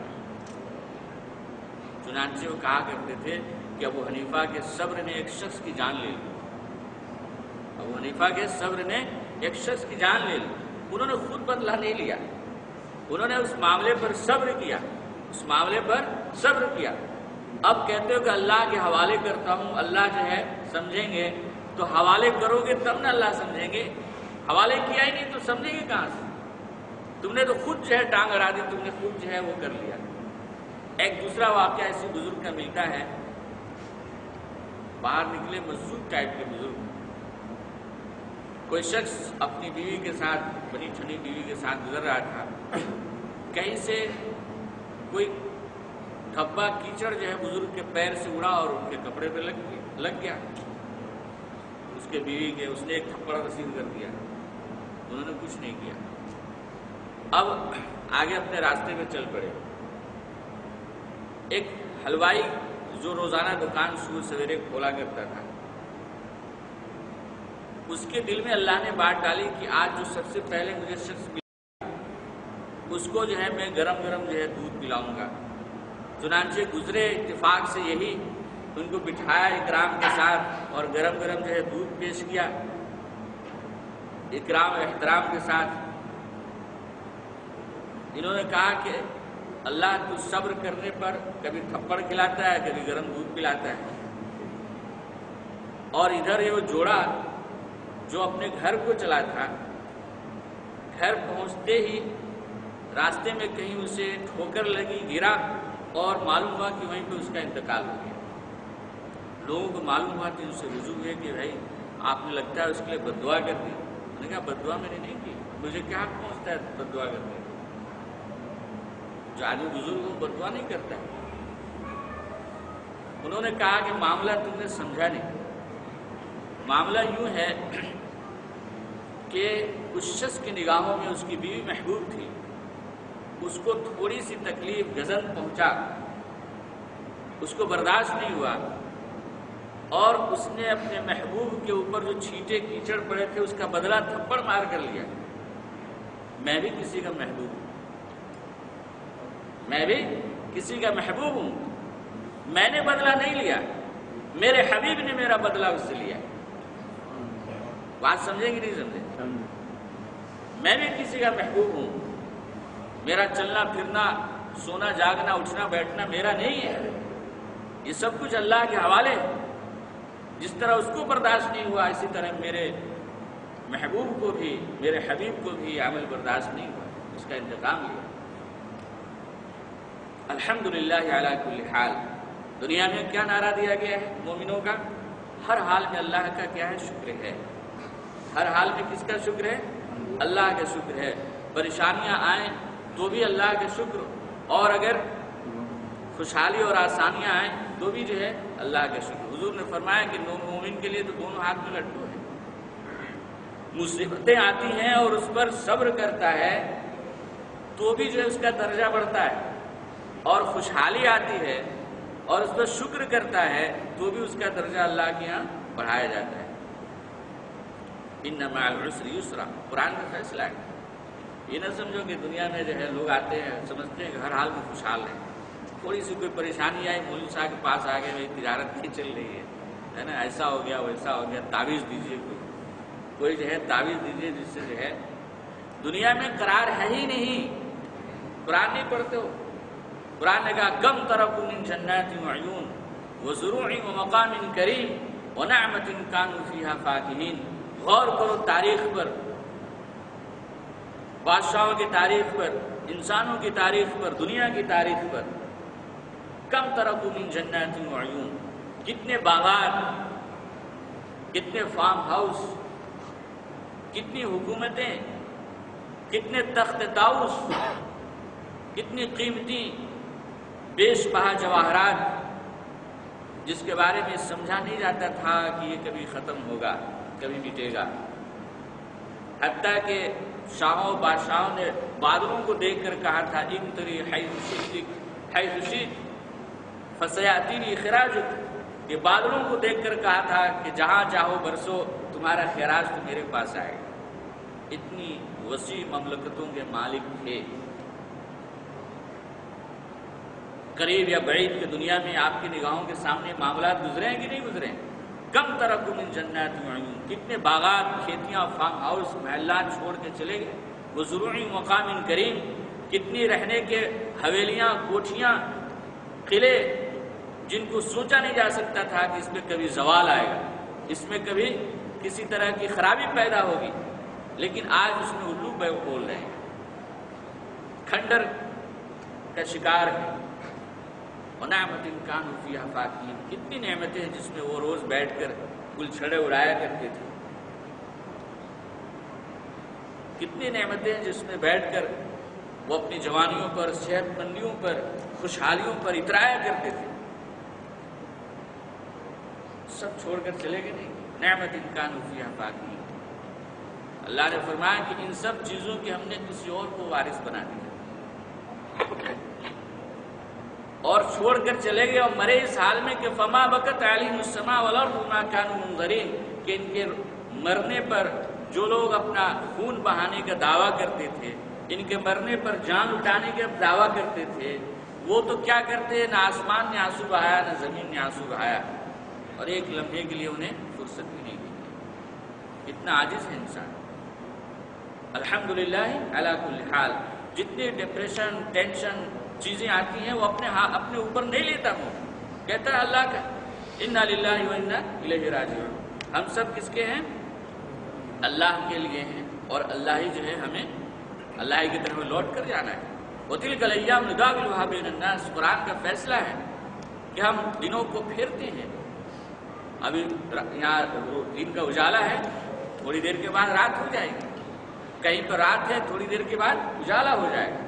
S1: چنانچہ وہ کہا کرتے تھے کہ ابو حنیفہ کے صبر نے ایک شخص کی جان لے لی، ابو حنیفہ کے صبر نے ایک شخص کی جان لے لی۔ انہوں نے خود بدلہ نہیں لیا، انہوں نے اس معاملے پر صبر کیا، اس معاملے پر صبر کیا۔ اب کہتے ہو کہ اللہ کے حوالے کرتا ہوں، اللہ جو ہے سمجھیں گے، تو حوالے کرو گے تب نہ اللہ سمجھیں گے، حوالے کیا ہی نہیں تو سمجھیں گے کہاں سے؟ تم نے تو خود جو ہے ٹانگ اڑا دی، تم نے خود جو ہے وہ کر لیا۔ ایک دوسرا واقعہ اسی بزرگ کا ملتا ہے، باہر نکلے مزدور ٹائپ کے بزرگ، کوئی شخص اپنی بیوی کے ساتھ، بنی ٹھنی بیوی کے ساتھ گزر رہا تھا، کہیں سے کوئی دھبا کیچڑ جو ہے بزرگ کے پیر سے اڑا اور ان کے کپڑے پہ لگ گیا، اس کے بیوی کے، اس نے ایک تھپڑ رسید کر دیا، انہوں نے کچھ نہیں کیا۔ اب آگے اپنے راستے میں چل پڑے۔ ایک حلوائی جو روزانہ دکان صبح سویرے کھولا کرتا تھا، اس کے دل میں اللہ نے بات ڈالی کہ آج جو سب سے پہلے مجھے شخص ملا اس کو جو ہے میں گرم گرم جو ہے دودھ پلاؤں گا۔ چنانچہ گزرے اتفاق سے یہی، ان کو بٹھایا اکرام کے ساتھ اور گرم گرم جو ہے دودھ پیش کیا اکرام احترام کے ساتھ۔ انہوں نے کہا کہ اللہ تو صبر کرنے پر کبھی تھپڑ کھلاتا ہے، کبھی گرم دودھ پلاتا ہے۔ اور ادھر یہ وہ جوڑا جو اپنے گھر کو چلا تھا، گھر پہنچتے ہی راستے میں کہیں اسے ٹھوکر لگی، گرا اور معلوم ہوا کہ وہیں پہ اس کا انتقال ہو گیا۔ لوگوں کو معلوم ہوا کہ ان سے رجوع ہوئے کہ بھائی آپ نے لگتا ہے اس کے لیے بد دعا کر دی۔ میں نے کہا بد دعا میں نے نہیں کی، مجھے کیا حق پہنچتا ہے بد دعا کرنے کا؟ جو آدمی بزرگ ہو بد دعا نہیں کرتا ہے۔ انہوں نے کہا کہ معاملہ تم نے سمجھا نہیں، معاملہ یوں ہے کہ اس شخص کی نگاہوں میں اس کی بیوی محبوب تھی، اس کو تھوڑی سی تکلیف غضب پہنچا، اس کو برداشت نہیں ہوا، اور اس نے اپنے محبوب کے اوپر جو چھینٹے کیچڑ پڑے تھے اس کا بدلہ تھپڑ مار کر لیا۔ میں بھی کسی کا محبوب ہوں، میں بھی کسی کا محبوب ہوں، میں نے بدلہ نہیں لیا، میرے حبیب نے میرا بدلہ اس سے لیا۔ بات سمجھیں کہ نہیں سمجھیں؟ میں بھی کسی کا محبوب ہوں، میرا چلنا پھرنا، سونا جاگنا، اٹھنا بیٹھنا میرا نہیں ہے، یہ سب کچھ اللہ کے حوالے ہے۔ جس طرح اس کو برداشت نہیں ہوا، اسی طرح میرے محبوب کو بھی، میرے حبیب کو بھی عمل برداشت نہیں ہوا، اس کا انتقام لیا۔ الحمدللہ علی کل حال۔ دنیا میں کیا نعرہ دیا گیا ہے مومنوں کا؟ ہر حال میں اللہ کا کیا ہے؟ شکر ہے۔ ہر حال میں کس کا شکر ہے؟ اللہ کا شکر ہے۔ پریشانیاں آئیں تو بھی اللہ کا شکر، اور اگر خوشحالی اور آسانیاں آئیں تو بھی جو ہے اللہ کا شکر۔ حضور نے فرمایا کہ مومن کے لیے تو دونوں ہاتھ میں لڈو ہے، مصیبتیں آتی ہیں اور اس پر صبر کرتا ہے تو بھی جو ہے اس کا درجہ بڑھتا ہے، اور خوشحالی آتی ہے اور اس پر شکر کرتا ہے تو بھی اس کا درجہ اللہ کے یہاں بڑھایا جاتا ہے۔ ان مع العسر یسرا، قرآن کا فیصلہ ہے۔ یہ نہ سمجھو کہ دنیا میں جو ہے لوگ آتے ہیں سمجھتے ہیں کہ ہر حال میں خوشحال ہیں، تھوڑی سی کوئی پریشانی آئی مولوی صاحب کے پاس آ گئے، میری تجارت نہیں چل رہی ہے نا، ایسا ہو گیا ویسا ہو گیا، تعویذ دیجیے، کوئی جو ہے تعویذ دیجیے جس سے جو ہے دنیا میں قرار ہے ہی نہیں۔ قرآن نہیں پڑھتے ہو؟ قرآن نے کہا کم ترکوا من جنات وعیون وزروع ومقام کریم ونعمت کانوا فیہا فاکہین۔ غور کرو تاریخ پر، بادشاہوں کی تاریخ پر، انسانوں کی تاریخ پر، دنیا کی تاریخ پر۔ کم ترکوا من جنات وعیون، کتنے باغات، کتنے فارم ہاؤس، کتنی حکومتیں، کتنے تخت طاؤس، کتنی قیمتی بیش بہا جواہرات جس کے بارے میں سمجھا نہیں جاتا تھا کہ یہ کبھی ختم ہوگا، کبھی مٹے گا۔ حتیٰ کہ شاہوں بادشاہوں نے بادلوں کو دیکھ کر کہا تھا امطری حیث شئت فسیأتینی خراجک، یہ بادلوں کو دیکھ کر کہا تھا کہ جہاں چاہو برسو، تمہارا خراج تو میرے پاس آئے گا۔ اتنی وسیع مملکتوں کے مالک تھے۔ قریب یا بعید کی دنیا میں آپ کی نگاہوں کے سامنے معاملات گزرے ہیں کہ نہیں گزرے ہیں؟ کم ترکوا من جنات وعیون، کتنے باغات، کھیتیاں، فارم ہاؤس، محلات چھوڑ کے چلے گئے۔ وزروع مقام کریم، کتنی رہنے کے حویلیاں، کوٹھیاں، قلعے جن کو سوچا نہیں جا سکتا تھا کہ اس میں کبھی زوال آئے گا، اس میں کبھی کسی طرح کی خرابی پیدا ہوگی، لیکن آج اس میں الو بول رہے ہیں، کھنڈر کا شکار ہے۔ وَنَعْمَةٍ كَانُوا فِيهَا فَاكِهِينَ، کتنی نعمتیں ہیں جس میں وہ روز بیٹھ کر گل چھڑے اڑایا کرتے تھے، کتنی نعمتیں ہیں جس میں بیٹھ کر وہ اپنی جوانیوں پر، صحت مندیوں پر، خوشحالیوں پر اترایا کرتے تھے۔ سب چھوڑ کر چلے گئے نہیں۔ نعمتٍ كَانُوا فِيهَا فَاكِهِينَ، اللہ نے فرمایا کہ ان سب چیزوں کی ہم نے کسی اور کو وارث بنا دیا اور چھوڑ کر چلے گئے، اور مرے اس حال میں کہ فما بکت علیہم السماء والارض وما كانوا منظرین، کہ ان کے مرنے پر جو لوگ اپنا خون بہانے کا دعویٰ کرتے تھے، ان کے مرنے پر جان اٹھانے کا دعویٰ کرتے تھے، وہ تو کیا کرتے، نہ آسمان نے آنسو بہایا نہ زمین نے آنسو بہایا، اور ایک لمحے کے لیے انہیں فرصت بھی نہیں دی۔ اتنا عاجز ہے انسان۔ الحمدللہ علی کل حال، جتنے ڈپریشن، ٹینشن چیزیں آتی ہیں وہ اپنے اوپر نہیں لیتا ہوں، کہتا ہے اللہ کا انا للہ و انا الیہ راجعون، ہم سب کس کے ہیں؟ اللہ کے لیے ہیں، اور اللہ ہی جو ہے ہمیں اللہ ہی کی طرف لوٹ کر جانا ہے۔ وَتِلْكَ الْأَيَّامُ نُدَاوِلُهَا بَيْنَ النَّاسِ، قرآن کا فیصلہ ہے کہ ہم دنوں کو پھیرتے ہیں۔ ابھی یہاں دن کا اجالا ہے، تھوڑی دیر کے بعد رات ہو جائے گی، کہیں پر رات ہے تھوڑی دیر کے بعد اجالا ہو جائے گا۔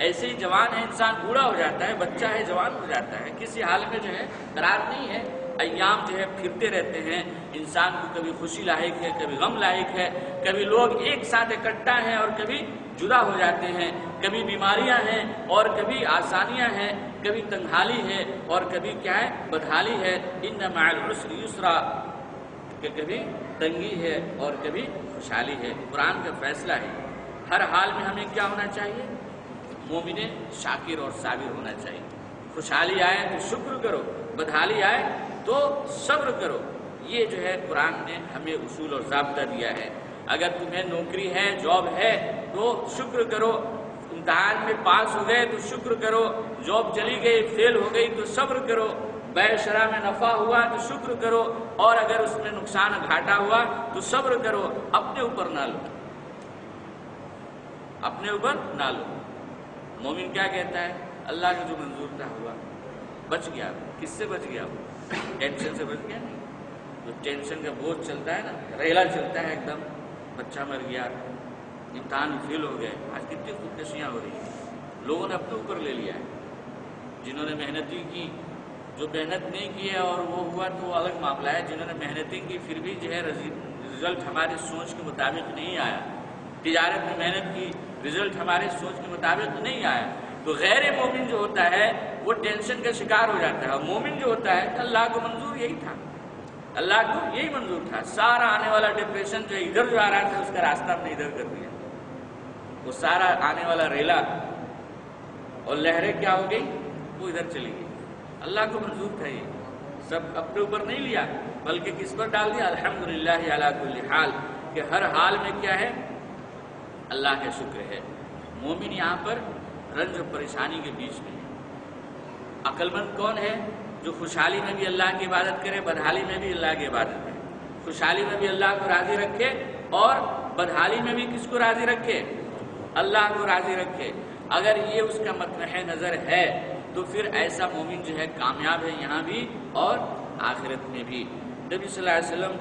S1: ایسے ہی جوان ہے انسان، بوڑھا ہو جاتا ہے، بچہ ہے جوان ہو جاتا ہے، کسی حال میں جو ہے قرار نہیں ہے۔ ایام جو ہے پھرتے رہتے ہیں، انسان کو کبھی خوشی لاحق ہے، کبھی غم لاحق ہے، کبھی لوگ ایک ساتھ اکٹھا ہیں اور کبھی جدا ہو جاتے ہیں، کبھی بیماریاں ہیں اور کبھی آسانیاں ہیں، کبھی تنگحالی ہے اور کبھی کیا ہے، بدحالی ہے۔ ان مع العسر یسرا، کہ کبھی تنگی ہے اور کبھی خوشحالی ہے۔ قرآن کا فیصلہ ہے۔ ہر حال میں ہمیں کیا ہونا چاہیے؟ مومن شاکر اور صابر ہونا چاہیے۔ خوشحالی آئے تو شکر کرو، بدحالی آئے تو صبر کرو۔ یہ جو ہے قرآن نے ہمیں اصول اور ضابطہ دیا ہے۔ اگر تمہیں نوکری ہے، جاب ہے تو شکر کرو، امتحان میں پاس ہو گئے تو شکر کرو، جاب چلی گئی فیل ہو گئی تو صبر کرو، بیع شرع میں نفع ہوا تو شکر کرو، اور اگر اس میں نقصان گھاٹا ہوا تو صبر کرو۔ اپنے اوپر نہ لو، اپنے اوپر نہ لو۔ مومن کیا کہتا ہے؟ اللہ کا جو منظور تھا ہوا، بچ گیا۔ کس سے بچ گیا؟ وہ ٹینشن سے بچ گیا نہیں۔ جو ٹینشن کا بوجھ چلتا ہے نا، ریلا چلتا ہے ایک دم، بچہ مر گیا، امتحان فیل ہو گئے، آج کتنی خودکشیاں ہو رہی ہیں، لوگوں نے اپنے اوپر لے لیا ہے۔ جنہوں نے محنتیں کی، جو محنت نہیں کی ہے اور وہ ہوا تو وہ الگ معاملہ ہے، جنہوں نے محنتیں کی پھر بھی جو ہے رزلٹ ہماری سوچ کے مطابق نہیں آیا، تجارت میں محنت کی، رزلٹ ہمارے سوچ کے مطابق نہیں آیا، تو غیر مومن جو ہوتا ہے وہ ٹینشن کا شکار ہو جاتا ہے، اور مومن جو ہوتا ہے اللہ کو منظور یہی تھا، اللہ کو یہی منظور تھا، سارا آنے والا ڈپریشن جو ادھر جو آ رہا تھا اس کا راستہ ہم نے ادھر کر دیا، وہ سارا آنے والا ریلا اور لہریں کیا ہو گئی، وہ ادھر چلی گئی۔ اللہ کو منظور تھا، یہ سب اپنے اوپر نہیں لیا بلکہ کس پر ڈال دیا، الحمدللہ علی کل حال، کہ ہر حال میں کیا ہے، اللہ کا شکر ہے۔ مومن یہاں پر رنج اور پریشانی کے بیچ میں ہے۔ عقل مند کون ہے؟ جو خوشحالی میں بھی اللہ کی عبادت کرے، بدحالی میں بھی اللہ کی عبادت کرے، خوشحالی میں بھی اللہ کو راضی رکھے اور بدحالی میں بھی کس کو راضی رکھے، اللہ کو راضی رکھے۔ اگر یہ اس کا مطمح نظر ہے تو پھر ایسا مومن جو ہے کامیاب ہے یہاں بھی اور آخرت میں بھی۔ نبی صلی اللہ علیہ وسلم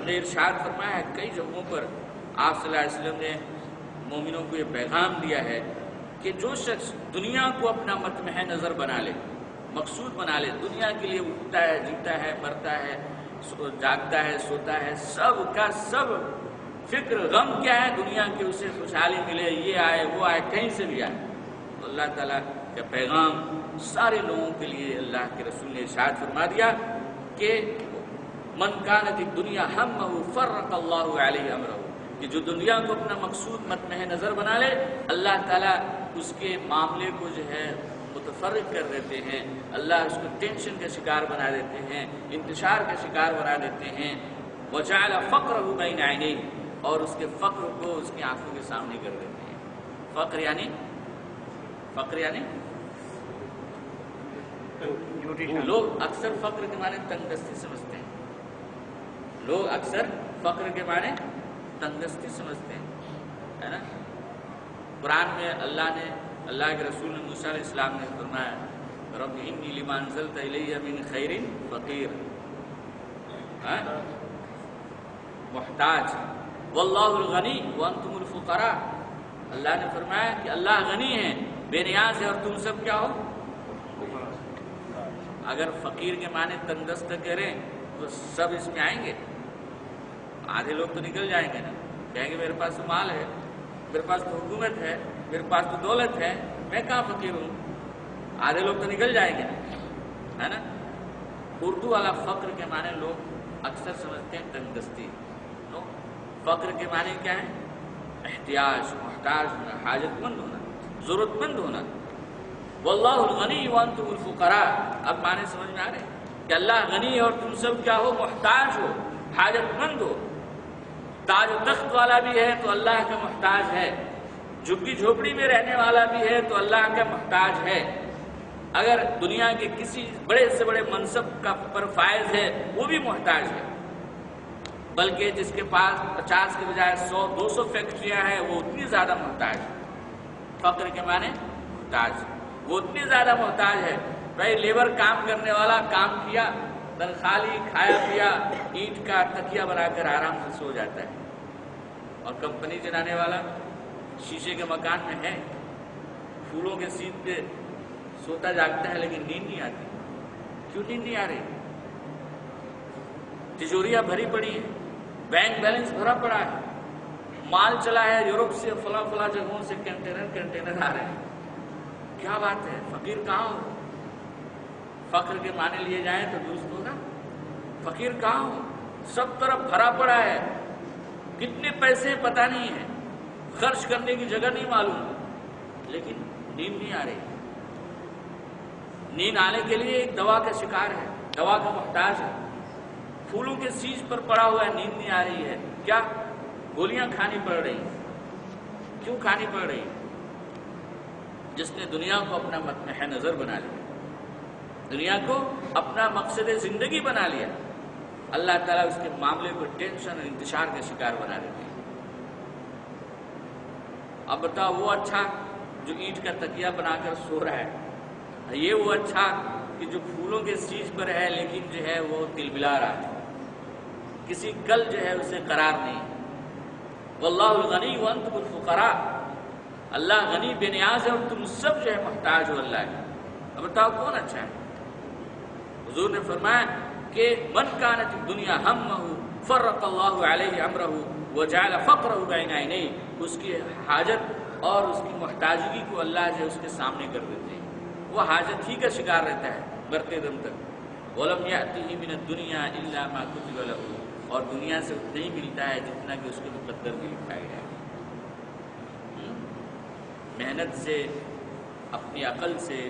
S1: نے ارشاد فرمایا ہے کئی جگہوں پر، آپ صلی اللہ علیہ وسلم نے مومنوں کو یہ پیغام دیا ہے کہ جو شخص دنیا کو اپنا مطمح نظر بنا لے، مقصود بنا لے، دنیا کے لیے اٹھتا ہے، جیتا ہے، مرتا ہے، جاگتا ہے، سوتا ہے، سب کا سب فکر غم کیا ہے، دنیا کی اسے خوشحالی ملے، یہ آئے وہ آئے، کہیں سے بھی آئے، تو اللہ تعالیٰ کا پیغام سارے لوگوں کے لیے اللہ کے رسول نے ارشاد فرما دیا کہ من کانت الدنیا ہمہ فرق اللہ علیہ امرہ، کہ جو دنیا کو اپنا مقصود مطمح نظر بنا لے، اللہ تعالیٰ اس کے معاملے کو جو ہے متفرق کر دیتے ہیں، اللہ اس کو ٹینشن کا شکار بنا دیتے ہیں، انتشار کا شکار بنا دیتے ہیں، وجعل فقرہ بین عینیہ، اور اس کے فقر کو اس کی آنکھوں کے سامنے کر دیتے ہیں۔ فقر یعنی لوگ اکثر فقر کے معنی تنگ دستی سمجھتے ہیں، لوگ اکثر فقر کے معنی تنگ دستی سمجھتے ہیں، ہے نا۔ قرآن میں اللہ کے رسول موسیٰ علیہ السلام نے فرمایا رب انی لما انزلت الی من خیر فقیر، محتاج، واللہ الغنی وانتم الفقراء، اللہ نے فرمایا کہ اللہ غنی ہے، بے نیاز ہے، اور تم سب کیا ہو، اگر فقیر کے معنی تندرست کریں تو سب اس میں آئیں گے، آدھے لوگ تو نکل جائیں گے نا، کہیں گے میرے پاس تو مال ہے، میرے پاس تو حکومت ہے، میرے پاس تو دولت ہے، میں کہاں فقیر ہوں، آدھے لوگ تو نکل جائیں گے نا، ہے نا۔ اردو والا فقر کے معنی لوگ اکثر سمجھتے ہیں تنگ دستی، فقر کے معنی کیا ہے، احتیاج، محتاج ہونا، حاجت مند ہونا، ضرورت مند ہونا۔ واللہ الغنی وانتم الفقراء، اب معنی سمجھ میں آ رہے ہیں کہ اللہ غنی ہے اور تم سب کیا ہو، محتاج ہو، حاجت مند ہو۔ تاج و تخت والا بھی ہے تو اللہ کا محتاج ہے، جھگی جھوپڑی میں رہنے والا بھی ہے تو اللہ کا محتاج ہے، اگر دنیا کے کسی بڑے سے بڑے منصب کا پر فائز ہے وہ بھی محتاج ہے، بلکہ جس کے پاس 50 کے بجائے 100-200 فیکٹریاں ہیں وہ اتنی زیادہ محتاج ہے۔ فقر کے معنی محتاج، وہ اتنی زیادہ محتاج ہے، بھائی لیبر کام کرنے والا کام کیا، تنخواہ لی، کھایا پیا، اینٹ کا تکیہ بنا کر آرام سے سو جاتا ہے، اور کمپنی چلانے والا شیشے کے مکان میں ہے، پھولوں کے سیٹ پہ سوتا جاگتا ہے لیکن نیند نہیں آتی۔ کیوں نیند نہیں آ رہی؟ تجوریاں بھری پڑی ہیں، بینک بیلنس بھرا پڑا ہے، مال چلا ہے یورپ سے، فلاں جگہوں سے کنٹینر آ رہے ہیں، کیا بات ہے، فقیر کہاں ہو؟ فقر کے معنی لیے جائیں تو درست ہوگا، فقیر کہاں ہو؟ سب طرف بھرا پڑا ہے، کتنے پیسے پتہ نہیں ہے، خرچ کرنے کی جگہ نہیں معلوم، لیکن نیند نہیں آ رہی۔ نیند آنے کے لیے ایک دوا کا شکار ہے، دوا کا محتاج ہے، پھولوں کے سیج پر پڑا ہوا ہے، نیند نہیں آ رہی ہے، کیا گولیاں کھانی پڑ رہی؟ کیوں کھانی پڑ رہی؟ جس نے دنیا کو اپنا مطمح نظر بنا لیا، دنیا کو اپنا مقصد زندگی بنا لیا، اللہ تعالیٰ اس کے معاملے کو ٹینشن اور انتشار کا شکار بنا دیتے ہیں۔ اب بتاؤ وہ اچھا جو اینٹ کا تکیہ بنا کر سو رہا ہے، یہ وہ اچھا کہ جو پھولوں کے سیج پر ہے لیکن جو ہے وہ تلبلا رہا ہے، کسی کل جو ہے اسے قرار نہیں۔ واللہ الغنی وانتم الفقراء، اللہ غنی بے نیاز ہے اور تم سب جو ہے محتاج ہو اللہ کے۔ اب بتاؤ کون اچھا ہے؟ حضور نے فرمایا کہ من کانت الدنیا ہمہ فرق اللہ علیہ امرہ وجعل فقرہ بین عینیہ، اس کی حاجت اور اس کی محتاجگی کو اللہ جو اس کے سامنے کر دیتے ہیں، وہ حاجت ہی کا شکار رہتا ہے مرتے دم تک۔ وَلَمْ يَأْتِهِ مِنَ الدُّنْيَا إِلَّا مَا كُتِبَ لَهُ، اور دنیا سے اتنا ہی ملتا ہے جتنا کہ اس کے مقدر میں لکھا گیا ہے۔ محنت سے، اپنی عقل سے،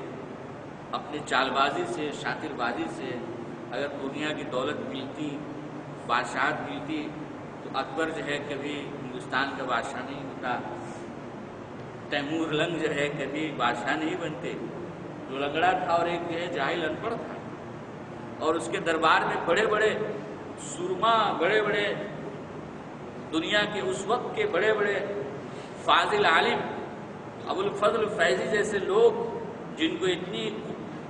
S1: اپنی چال بازی سے، شاطر بازی سے اگر دنیا کی دولت ملتی، بادشاہت ملتی، تو اکبر جو ہے کبھی ہندوستان کا بادشاہ نہیں ہوتا، تیمور لنگ جو ہے کبھی بادشاہ نہیں بنتے۔ جو لنگڑا تھا اور ایک جو ہے جاہل ان پڑھ تھا، اور اس کے دربار میں بڑے بڑے سورما، بڑے بڑے دنیا کے اس وقت کے بڑے بڑے فاضل عالم، ابو الفضل فیضی جیسے لوگ جن کو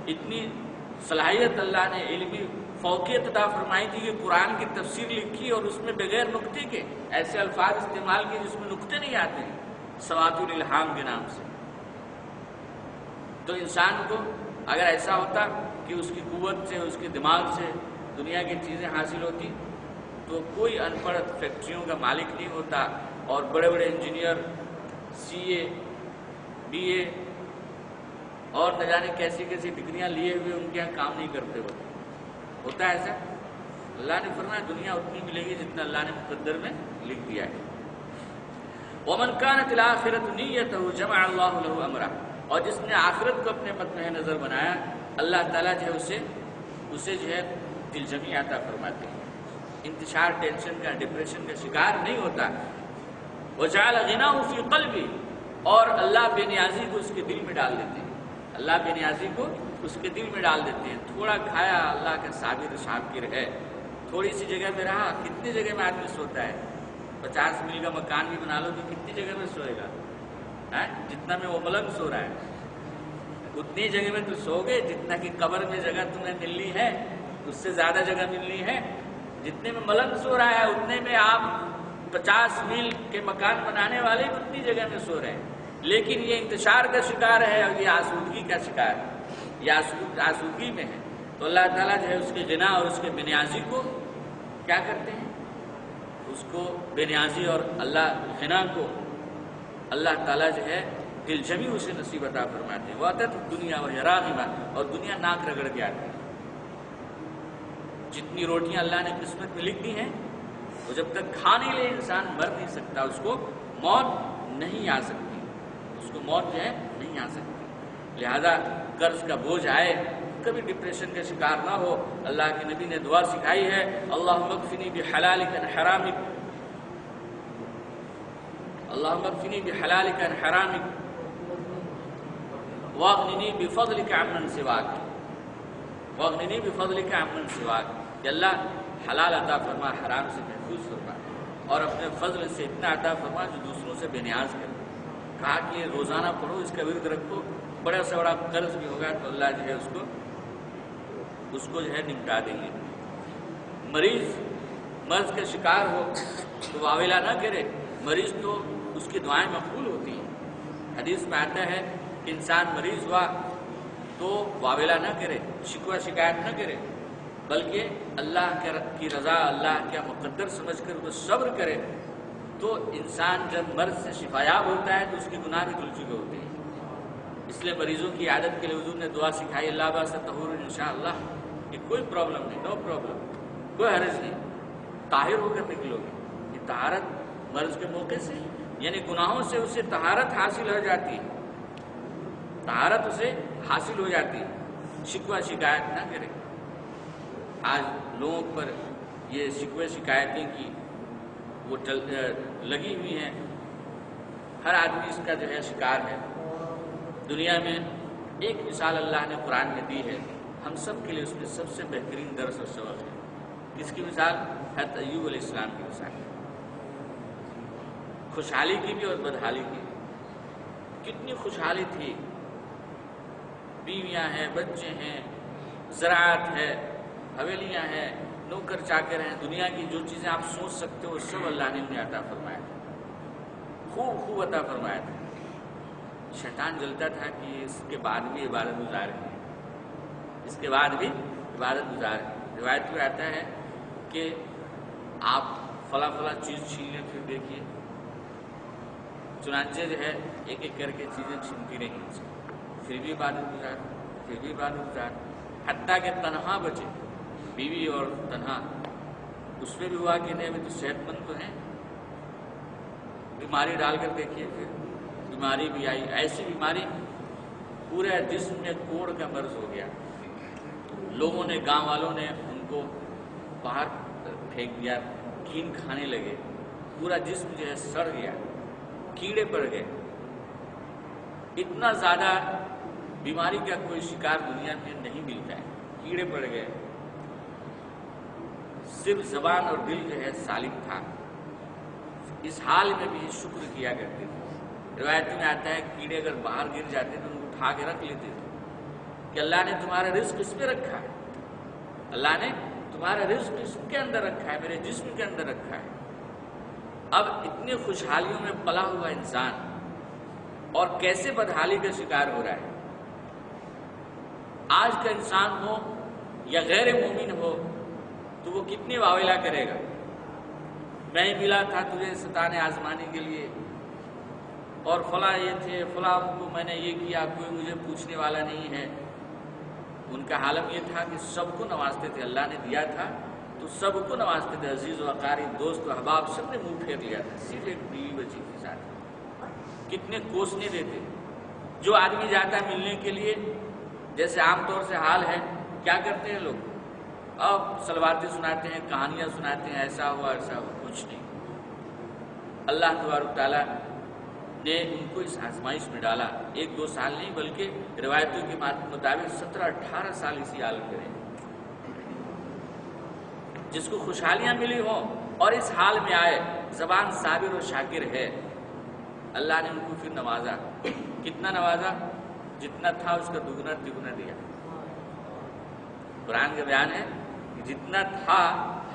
S1: اتنی صلاحیت اللہ نے علمی فوقیت عطا فرمائی تھی کہ قرآن کی تفسیر لکھی اور اس میں بغیر نقطے کے ایسے الفاظ استعمال کیے جس میں نقطے نہیں آتے ہیں، سوات الالہام کے نام سے۔ تو انسان کو اگر ایسا ہوتا کہ اس کی قوت سے، اس کے دماغ سے دنیا کی چیزیں حاصل ہوتی، تو کوئی ان پڑھ فیکٹریوں کا مالک نہیں ہوتا، اور بڑے بڑے انجینئر، سی اے، بی اے اور نہ جانے کیسی کیسی ڈگریاں لیے ہوئے ان کے یہاں کام نہیں کرتے ہوتا ہے ایسا؟ اللہ نے فرمایا دنیا اتنی ملے گی جتنا اللہ نے مقدر میں لکھ دیا ہے۔ وَمَنْ كَانَتِ الْآخِرَةُ نِيَّتُهُ جَمَعَ اللَّهُ لَهُ أَمْرَهُ، اور جس نے آخرت کو اپنے مد نظر بنایا، اللہ تعالیٰ جو ہے اسے جو ہے دل جمی عطا فرماتے ہیں، انتشار ٹینشن کا، ڈپریشن کا شکار نہیں ہوتا۔ وَجَعَلَ غِنَاهُ فِي قَلْبِهِ، اور اللہ بے نیازی کو اس کے دل میں ڈال دیتے ہیں، اللہ بے نیازی کو اس کے دل میں ڈال دیتے ہیں۔ تھوڑا کھایا، اللہ کا صابر شاکر ہے، تھوڑی سی جگہ میں رہا، کتنی جگہ میں آدمی سوتا ہے، 50 میل کا مکان بھی بنا لو تو کتنی جگہ میں سوئے گا؟ جتنا میں وہ ملنگ سو رہا ہے اتنی جگہ میں تو سو گے جتنا کہ قبر میں جگہ تمہیں ملنی ہے، اس سے زیادہ جگہ ملنی ہے۔ جتنے میں ملنگ سو رہا ہے اتنے میں آپ 50 میل کے مکان بنانے والے اتنی جگہ میں سو رہے ہیں، لیکن یہ انتشار کا شکار ہے اور یہ آسودگی کا شکار ہے، یہ آسودگی میں ہے۔ تو اللہ تعالیٰ جو ہے اس کے غنا اور اس کے بے نیازی کو کیا کرتے ہیں؟ اس کو بے نیازی اور اللہ غنا کو اللہ تعالیٰ جو ہے دل جمی اسے نصیب عطا فرماتے ہیں۔ وَأَتَتْ الدُّنْيَا وَهِيَ رَاغِمَةٌ، اور دنیا ناک رگڑ کے آتی ہے۔ جتنی روٹیاں اللہ نے قسمت میں لکھ دی ہیں وہ جب تک کھا نہیں لے انسان مر نہیں سکتا، اس کو موت نہیں آ سکتی، اس کو موت جو ہے نہیں آ سکتی۔ لہذا قرض کا بوجھ آئے کبھی ڈپریشن کا شکار نہ ہو۔ اللہ کے نبی نے دعا سکھائی ہے، اللہم اکفنی بحلالک عن حرامک، اللہم اکفنی بحلالک عن حرامک واغننی بفضلک عمن سواک، واغننی بفضلک عمن سواک، کہ اللہ حلال عطا فرما، حرام سے محفوظ فرما، اور اپنے فضل سے اتنا عطا فرما جو دوسروں سے بے نیاز کر۔ کہا کہ روزانہ پڑھو، اس کا ورد رکھو، بڑا سے بڑا قرض بھی ہوگا تو اللہ جو ہے اس کو جو ہے نمٹا دیں گے۔ مریض مرض کا شکار ہو تو واویلا نہ کرے، مریض تو اس کی دعائیں مقبول ہوتی ہیں۔ حدیث میں آتا ہے کہ انسان مریض ہوا تو واویلا نہ کرے، شکوہ شکایت نہ کرے، بلکہ اللہ کی رضا، اللہ کا مقدر سمجھ کر وہ صبر کرے۔ تو انسان جب مرض سے شفایاب ہوتا ہے تو اس کے گناہ بھی دھل چکے ہوتے ہیں۔ اس لیے مریضوں کی عادت کے لیے حضور نے دعا سکھائی، اللہ باس طہور انشاءاللہ، کہ کوئی پرابلم نہیں، نو پرابلم، کوئی حرج نہیں، طاہر ہو کر نکلو گے۔ یہ طہارت مرض کے موقع سے، یعنی گناہوں سے اسے طہارت حاصل ہو جاتی ہے، طہارت اسے حاصل ہو جاتی ہے، شکوہ شکایت نہ کرے۔ آج لوگوں پر یہ شکوہ شکایتیں کی وہ لگی ہوئی ہیں، ہر آدمی اس کا جو ہے شکار ہے۔ دنیا میں ایک مثال اللہ نے قرآن میں دی ہے، ہم سب کے لیے اس میں سب سے بہترین درس اور سبق ہے۔ کس کی مثال؟ حضرت ایوب علیہ السلام کی مثال، خوشحالی کی بھی اور بدحالی کی۔ کتنی خوشحالی تھی، بیویاں ہیں، بچے ہیں، زراعت ہے، حویلیاں ہیں، نوکر چاکر ہیں، دنیا کی جو چیزیں آپ سوچ سکتے ہو سب اللہ نے انہیں عطا فرمایا تھا، خوب عطا فرمایا تھا۔ شیطان جلتا تھا کہ اس کے بعد بھی عبادت گزار ہے، اس کے بعد بھی عبادت گزار ہے۔ روایت میں آتا ہے کہ آپ فلاں چیز چھین لیں پھر دیکھیے، چنانچہ جو ہے ایک ایک کر کے چیزیں چھنتی رہیں ان سے، پھر بھی عبادت گزار، پھر بھی عبادت گزار، حتیٰ کہ تنہا بچے، بیوی اور تنہا، اس میں بھی ہوا کہ نہیں ابھی تو صحت مند تو ہیں، بیماری ڈال کر دیکھیے، پھر بیماری بھی آئی، ایسی بیماری پورے جسم میں کوڑ کا مرض ہو گیا، لوگوں نے، گاؤں والوں نے ان کو باہر پھینک دیا، کھین کھانے لگے، پورا جسم جو ہے سڑ گیا، کیڑے پڑ گئے، اتنا زیادہ بیماری کا کوئی شکار دنیا میں نہیں ملتا ہے، کیڑے پڑ گئے، صرف زبان اور دل جو ہے سالم تھا، اس حال میں بھی شکر کیا کرتے تھے۔ روایت میں آتا ہے کیڑے اگر باہر گر جاتے تو ان کو اٹھا کے رکھ لیتے تھے کہ اللہ نے تمہارا رزق اس میں رکھا ہے، اللہ نے تمہارا رزق اس کے اندر رکھا ہے، میرے جسم کے اندر رکھا ہے۔ اب اتنی خوشحالیوں میں پلا ہوا انسان اور کیسے بدحالی کا شکار ہو رہا ہے۔ آج کا انسان ہو یا غیر مومن ہو تو وہ کتنی واویلا کرے گا، میں ملا تھا تجھے ستانے آزمانے کے لیے، اور فلاں یہ تھے، فلاں کو میں نے یہ کیا، کوئی مجھے پوچھنے والا نہیں ہے۔ ان کا عالم یہ تھا کہ سب کو نوازتے تھے، اللہ نے دیا تھا تو سب کو نوازتے تھے، عزیز و اقارب، دوست و احباب سب نے منہ پھیر لیا تھا، صرف ایک بیوی بچی کے ساتھ کتنے کوسنے دیتے۔ جو آدمی جاتا ہے ملنے کے لیے، جیسے عام طور سے حال ہے، کیا کرتے ہیں لوگ؟ اب سلواتیں سناتے ہیں، کہانیاں سناتے ہیں، ایسا ہوا ایسا ہوا، کچھ نہیں۔ اللہ تبارک تعالیٰ نے ان کو اس آزمائش میں ڈالا، 1-2 سال نہیں بلکہ روایتوں کے مطابق 17-18 سال اسی حال میں رہے۔ جس کو خوشحالیاں ملی ہوں اور اس حال میں آئے، زبان صابر و شاکر ہے، اللہ نے ان کو پھر نوازا۔ کتنا نوازا؟ جتنا تھا اس کا دگنا تگنا دیا۔ قرآن کا بیان ہے کہ جتنا تھا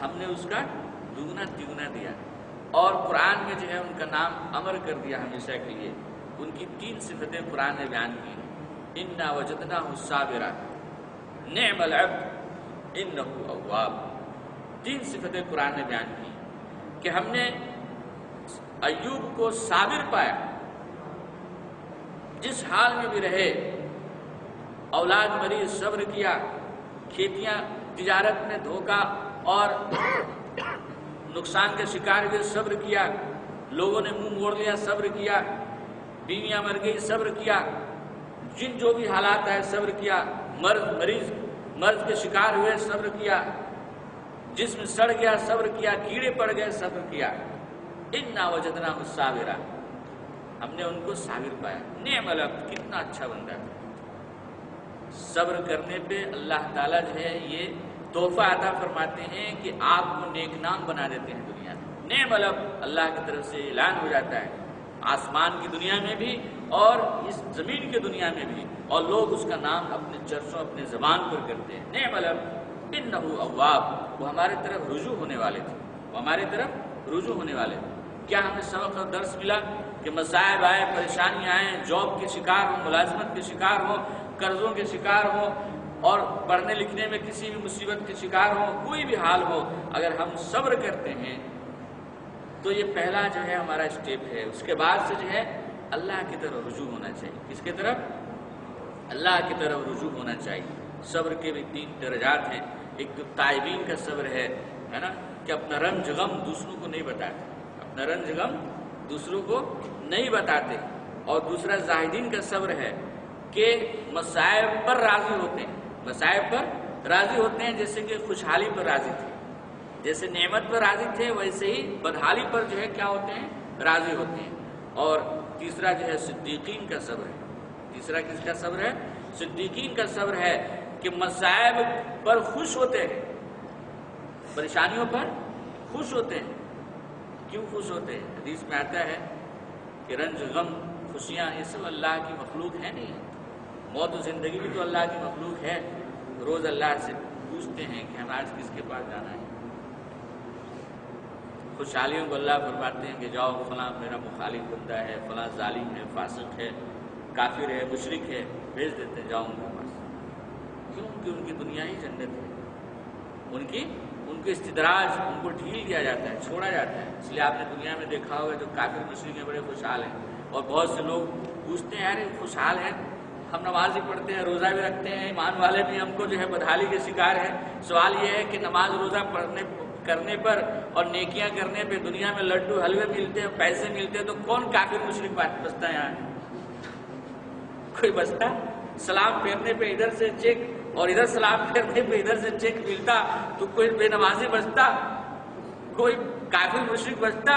S1: ہم نے اس کا دگنا تگنا دیا، اور قرآن میں جو ہے ان کا نام امر کر دیا ہمیشہ کے لیے۔ ان کی 3 صفتیں قرآن نے بیان کی، انا وجدناہ صابرا، نعم العبد انہ اواب۔ 3 صفتیں قرآن نے بیان کی کہ ہم نے ایوب کو صابر پایا، جس حال میں بھی رہے، اولاد مری صبر کیا، کھیتیاں تجارت میں دھوکہ اور نقصان کا شکار ہوئے صبر کیا، لوگوں نے منہ موڑ لیا صبر کیا، بیویاں مر گئی صبر کیا، جن جو بھی حالات آئے صبر کیا، مرض کے شکار ہوئے صبر کیا، جسم سڑ گیا صبر کیا، کیڑے پڑ گئے صبر کیا۔ انا وجدناہ صابرا، ہم نے ان کو صابر پایا۔ نعم العبد، کتنا اچھا بندہ تھا۔ صبر کرنے پہ اللہ تعالیٰ جو ہے یہ تحفہ عطا فرماتے ہیں کہ آپ کو نیک نام بنا دیتے ہیں دنیا میں۔ نعم العبد اللہ کی طرف سے اعلان ہو جاتا ہے، آسمان کی دنیا میں بھی اور اس زمین کی دنیا میں بھی، اور لوگ اس کا نام اپنے چرچوں اپنے زبان پر کرتے ہیں۔ نعم العبد انہ اواب، وہ ہمارے طرف رجوع ہونے والے تھے، وہ ہمارے طرف رجوع ہونے والے تھے۔ کیا ہمیں سبق اور درس ملا کہ مصائب آئے، پریشانیاں آئیں، جاب کے شکار ہوں، ملازمت کے شکار ہوں، قرضوں کے شکار ہوں، اور پڑھنے لکھنے میں کسی بھی مصیبت کے شکار ہوں، کوئی بھی حال ہو، اگر ہم صبر کرتے ہیں تو یہ پہلا جو ہے ہمارا اسٹیپ ہے۔ اس کے بعد سے جو ہے اللہ کی طرف رجوع ہونا چاہیے۔ کس کی طرف؟ اللہ کی طرف رجوع ہونا چاہیے۔ صبر کے بھی 3 درجات ہیں۔ ایک تو تائبین کا صبر ہے نا، کہ اپنا رنج غم دوسروں کو نہیں بتاتے، اپنا رنج غم دوسروں کو نہیں بتاتے، اور دوسرا زاہدین کا صبر ہے کہ مصائب پر راضی ہوتے ہیں، مصائب پر راضی ہوتے ہیں، جیسے کہ خوشحالی پر راضی تھے، جیسے نعمت پر راضی تھے ویسے ہی بدحالی پر جو ہے کیا ہوتے ہیں؟ راضی ہوتے ہیں۔ اور تیسرا جو ہے صدیقین کا صبر ہے۔ تیسرا کس کا صبر ہے؟ صدیقین کا صبر ہے کہ مصائب پر خوش ہوتے ہیں، پریشانیوں پر خوش ہوتے ہیں۔ کیوں خوش ہوتے ہیں؟ حدیث میں آتا ہے کہ رنج غم خوشیاں یہ سب اللہ کی مخلوق ہے نہیں، موت و زندگی بھی تو اللہ کی مخلوق ہے۔ روز اللہ سے پوچھتے ہیں کہ ہم آج کس کے پاس جانا ہے۔ خوشحالیوں کو اللہ فرماتے ہیں کہ جاؤ فلاں میرا مخالف بندہ ہے، فلاں ظالم ہے، فاسق ہے، کافر ہے، مشرک ہے، بھیج دیتے ہیں جاؤ ان کے پاس۔ کیوں کہ ان کی دنیا ہی جنت ہے، ان کی ان کے استدراج، ان کو ڈھیل دیا جاتا ہے، چھوڑا جاتا ہے. اس لیے آپ نے دنیا میں دیکھا ہوگا جو کافر مشرک ہیں بڑے خوشحال ہیں، اور بہت سے لوگ پوچھتے ہیں یار خوشحال ہیں، ہم نماز بھی پڑھتے ہیں، روزہ بھی رکھتے ہیں، ایمان والے بھی، ہم کو جو ہے بدحالی کے شکار ہیں. سوال یہ ہے کہ نماز روزہ کرنے پر اور نیکیاں کرنے پہ دنیا میں لڈو حلوے ملتے ہیں، پیسے ملتے ہیں، تو کون کافر مشرک بچتا ہے؟ یہاں کوئی بچتا؟ سلام پھیرنے پہ ادھر سے چیک اور ادھر سلام پھیرنے پہ ادھر سے چیک ملتا تو کوئی بے نمازی بچتا؟ کوئی کافر مشرک بچتا؟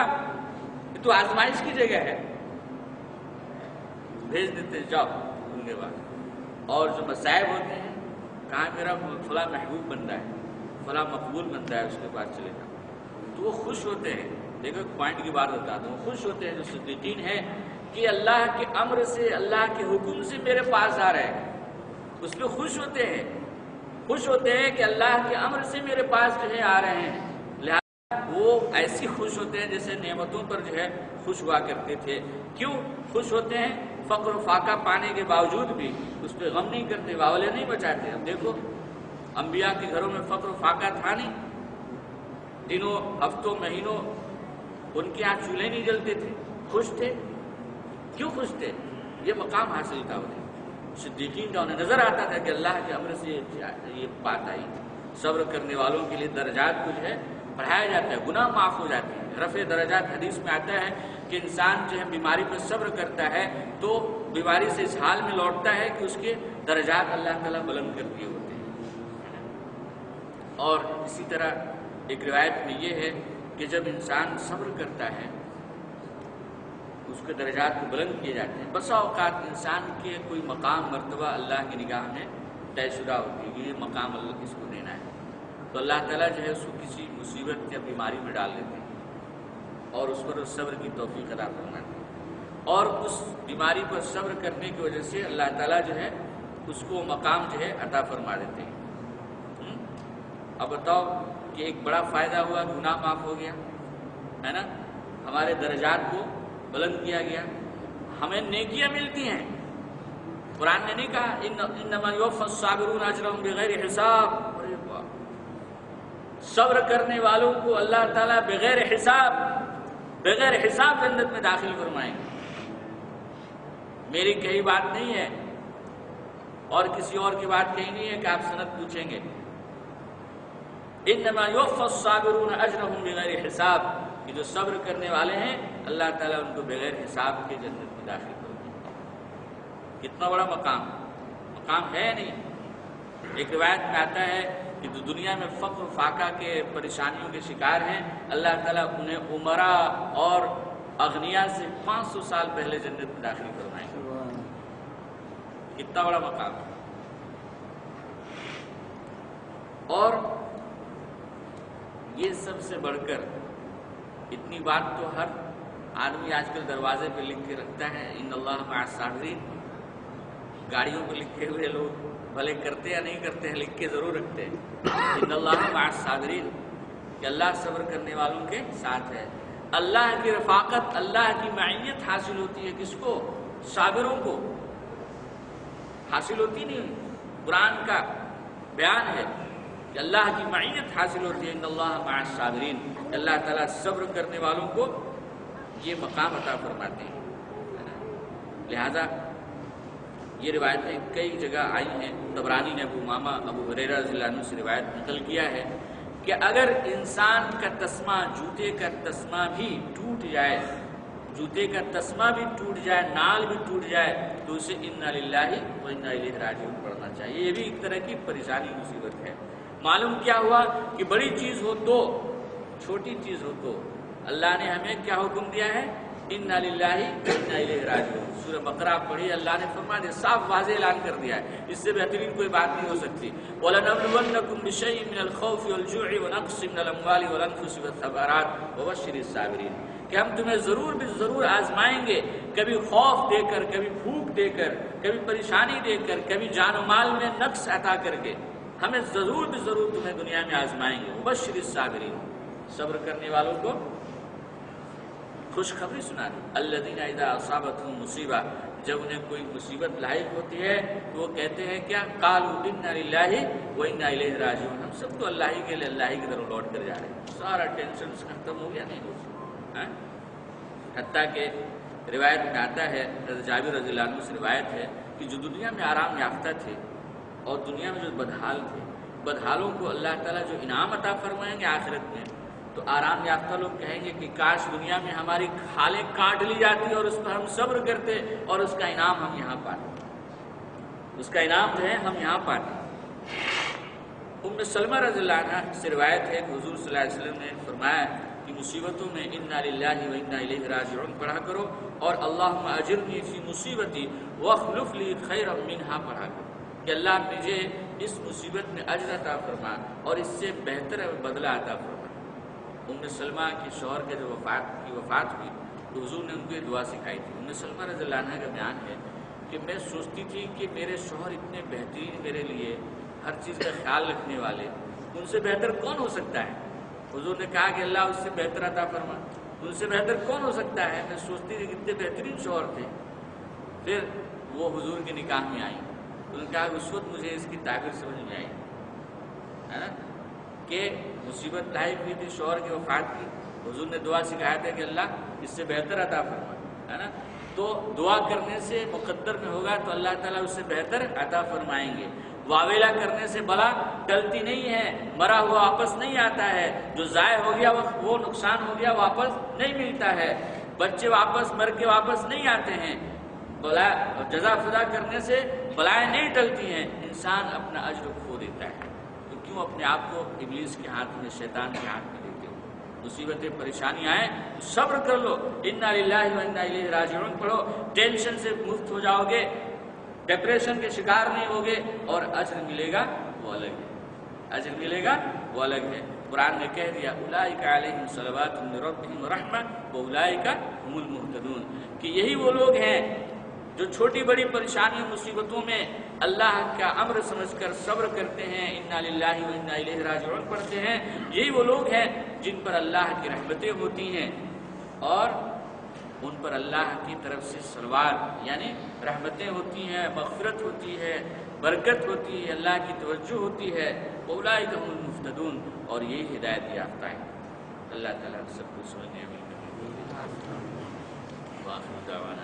S1: یہ تو آزمائش کی جگہ ہے. بھیج دیتے جاؤ ان کے بعد. اور جو مصائب ہوتے ہیں، کہاں میرا فلاں محبوب بندہ ہے، فلاں مقبول بندہ ہے، اس کے پاس چلے جاؤ، تو وہ خوش ہوتے ہیں. دیکھو ایک پوائنٹ کی بات بتاتا ہوں، خوش ہوتے ہیں جو صدیقین ہیں کہ اللہ کے امر سے، اللہ کے حکم سے میرے پاس آ رہے ہیں، اس پہ خوش ہوتے ہیں. خوش ہوتے ہیں کہ اللہ کے امر سے میرے پاس جو ہے آ رہے ہیں. لہٰذا وہ ایسی خوش ہوتے ہیں جیسے نعمتوں پر جو ہے خوش ہوا کرتے تھے. کیوں خوش ہوتے ہیں؟ فقر و فاقہ پانے کے باوجود بھی اس پہ غم نہیں کرتے، واولے نہیں بچاتے. اب دیکھو انبیاء کے گھروں میں فقر و فاقہ تھا نہیں، دنوں ہفتوں مہینوں ان کے ہاں چولہے نہیں جلتے تھے، خوش تھے. کیوں خوش تھے؟ یہ مقام حاصل تھا انہیں. صدیقین کا انہیں نظر آتا تھا کہ اللہ کے امر سے یہ بات آئی. صبر کرنے والوں کے لیے درجات کو جو ہے بڑھایا جاتا ہے، گناہ معاف ہو جاتے ہیں. رفع درجات حدیث میں آتا ہے کہ انسان جو ہے بیماری پر صبر کرتا ہے تو بیماری سے اس حال میں لوٹتا ہے کہ اس کے درجات اللہ تعالیٰ بلند کر دیے ہوتے ہیں. اور اسی طرح ایک روایت میں یہ ہے کہ جب انسان صبر کرتا ہے اس کے درجات کو بلند کیے جاتے ہیں. بسا اوقات انسان کے کوئی مقام مرتبہ اللہ کی نگاہ میں طے شدہ ہوتی ہے کہ یہ مقام اللہ کس کو دینا ہے، تو اللہ تعالیٰ جو ہے اس کو کسی مصیبت یا بیماری میں ڈال دیتے ہیں اور اس پر صبر کی توفیق عطا فرماتے ہیں. اور اس بیماری پر صبر کرنے کی وجہ سے اللہ تعالیٰ جو ہے اس کو مقام جو ہے عطا فرما دیتے ہیں. اب بتاؤ کہ ایک بڑا فائدہ ہوا، گناہ معاف ہو گیا ہے نا، ہمارے درجات کو بلند کیا گیا، ہمیں نیکیاں ملتی ہیں. قرآن نے نہیں کہا انما یوفی الصابرون اجرهم بغیر حساب؟ صبر کرنے والوں کو اللہ تعالیٰ بغیر حساب جنت میں داخل فرمائیں گے. میری کہی بات نہیں ہے اور کسی اور کی بات کہی نہیں ہے کہ آپ سند پوچھیں گے. انما یوفی الصابرون اجرهم بغیر حساب، کہ جو صبر کرنے والے ہیں اللہ تعالیٰ ان کو بغیر حساب کے جنت میں داخل کریں گے. کتنا بڑا مقام ہے نہیں. ایک روایت میں آتا ہے کہ جو دنیا میں فقر و فاقہ کے پریشانیوں کے شکار ہیں اللہ تعالیٰ انہیں عمرا اور اغنیا سے 500 سال پہلے جنت میں داخل کروائیں گے. کتنا بڑا مقام ہے. اور یہ سب سے بڑھ کر اتنی بات تو ہر آدمی آج کل دروازے پہ لکھ کے رکھتا ہے، ان اللہ مع الصابرین. گاڑیوں پہ لکھے ہوئے لوگ بھلے کرتے یا نہیں کرتے ہیں، لکھ کے ضرور رکھتے ہیں ان اللہ مع الصابرین، کہ اللہ صبر کرنے والوں کے ساتھ ہے. اللہ کی رفاقت، اللہ کی معیت حاصل ہوتی ہے کس کو؟ صابروں کو. حاصل ہوتی نہیں. قرآن کا بیان ہے کہ اللہ کی معیت حاصل ہوتی ہے ان اللہ مع الصابرین. اللہ تعالیٰ صبر کرنے والوں کو یہ مقام عطا فرماتے ہیں. لہذا یہ روایتیں کئی جگہ آئی ہیں. طبرانی نے ابو امامہ ابو ہریرہ رضی اللہ عنہ سے روایت نقل کیا ہے کہ اگر انسان کا تسمہ، جوتے کا تسمہ بھی ٹوٹ جائے، جوتے کا تسمہ بھی ٹوٹ جائے، نال بھی ٹوٹ جائے، تو اسے انا للہ و انا الیہ راجعون پڑھنا چاہیے. یہ بھی ایک طرح کی پریشانی مصیبت ہے. معلوم کیا ہوا کہ بڑی چیز ہو تو، چھوٹی چیز ہو تو اللہ نے ہمیں کیا حکم دیا ہے؟ انا للہ و انا الیہ راجعون. سورہ بقرہ پڑھی، اللہ نے فرما دیا، صاف واضح اعلان کر دیا ہے. اس سے بہترین کوئی بات نہیں ہو سکتی. وَلَنَبْلُوَنَّكُمْ بِشَيْءٍ مِّنَ الْخَوْفِ وَالْجُوعِ وَنَقْصٍ مِّنَ الْأَمْوَالِ وَالْأَنفُسِ وَالثَّمَرَاتِ وَبَشِّرِ الصَّابِرِينَ، کہ ہم تمہیں ضرور آزمائیں گے، کبھی خوف دے کر، کبھی بھوک دے کر، کبھی پریشانی دے کر، کبھی جان و مال میں نقص عطا کر کے ہمیں ضرور تمہیں دنیا میں آزمائیں گے. وَبَشِّرِ الصَّابِرِينَ، صبر کرنے والوں کو خوشخبری سنا دی. الذین اذا اصابتهم مصیبہ، جب انہیں کوئی مصیبت لاحق ہوتی ہے تو وہ کہتے ہیں کیا؟ قالوا انا للہ و انا الیہ راجعون، ہم سب تو اللہ ہی کے لیے اللہ ہی کی طرف لوٹ کر جا رہے ہیں، سارا ٹینشن ختم ہو گیا نہیں ہو؟ حتیٰ کہ روایت میں آتا ہے، حضرت جابر رضی اللہ عنہ سے روایت ہے کہ جو دنیا میں آرام یافتہ تھے اور دنیا میں جو بدحال تھے، بدحالوں کو اللہ تعالیٰ جو انعام عطا فرمائیں گے آخرت میں، تو آرام یافتہ لوگ کہیں گے کہ کاش دنیا میں ہماری کھالیں کاٹ لی جاتی اور اس پر ہم صبر کرتے اور اس کا انعام ہم یہاں پاتے، اس کا انعام جو ہے ہم یہاں پاتے۔ ام سلمہ رضی اللہ عنہ سے روایت ہے کہ حضور صلی اللہ علیہ وسلم نے فرمایا کہ مصیبتوں میں انا للہ و انا الیہ راجعون پڑھا کرو، اور اللہم اجرنی فی مصیبتی واخلف لی خیرا منہا پڑھا کرو، کہ اللہ مجھے اس مصیبت میں اجر عطا فرما اور اس سے بہتر بدلہ عطا فرما۔ ام سلمہ کے شوہر کے جو وفات ہوئی تو حضور نے ان کو یہ دعا سکھائی تھی۔ ام سلمہ رضی اللہ عنہ کا بیان ہے کہ میں سوچتی تھی کہ میرے شوہر اتنے بہترین، میرے لیے ہر چیز کا خیال رکھنے والے، ان سے بہتر کون ہو سکتا ہے؟ حضور نے کہا کہ اللہ اس سے بہتر عطا فرما، ان سے بہتر کون ہو سکتا ہے؟ میں سوچتی تھی کتنے بہترین شوہر تھے۔ پھر وہ حضور کے نکاح میں آئی، انہوں نے کہا کہ اس وقت مجھے اس کی تعبیر سمجھ میں آئی ہے نا کہ مصیبت لاحق ہوئی تھی شوہر کی وفات کی، حضور نے دعا سکھایا تھا کہ اللہ اس سے بہتر عطا فرما، ہے نا؟ تو دعا کرنے سے مقدر میں ہوگا تو اللہ تعالیٰ اس سے بہتر عطا فرمائیں گے۔ واویلا کرنے سے بلا ٹلتی نہیں ہے، مرا ہوا واپس نہیں آتا ہے، جو ضائع ہو گیا وہ نقصان ہو گیا واپس نہیں ملتا ہے، بچے واپس مر کے واپس نہیں آتے ہیں، بلا جزا فدا کرنے سے بلائیں نہیں ٹلتی ہیں، انسان اپنا اجر کھو دیتا ہے۔ تو کیوں اپنے آپ کو ابلیس کے ہاتھ میں، شیطان کے ہاتھ میں دیتے ہو؟ مصیبتیں پریشانی آئیں صبر کر لو، انا للہ و انا الیہ راجعون پڑھو، ٹینشن سے مفت ہو جاؤ گے، ڈپریشن کے شکار نہیں ہوگے، اور اجر ملے گا وہ الگ ہے، اجر ملے گا وہ الگ ہے۔ قرآن نے کہہ دیا اولئک علیہم صلوات من ربہم ورحمہ واولئک هم المہتدون، کہ یہی وہ لوگ ہیں جو چھوٹی بڑی پریشانیوں مصیبتوں میں اللہ کا امر سمجھ کر صبر کرتے ہیں، انا للہ و انا الیہ راجعون پڑھتے ہیں، یہی وہ لوگ ہیں جن پر اللہ کی رحمتیں ہوتی ہیں اور ان پر اللہ کی طرف سے صلوات یعنی رحمتیں ہوتی ہیں، مغفرت ہوتی ہے، برکت ہوتی ہے، اللہ کی توجہ ہوتی ہے، اولئک هم المہتدون، اور یہی ہدایت یافتہ ہے۔ اللہ تعالیٰ سب کو سمجھنے میں وآخر دعوانا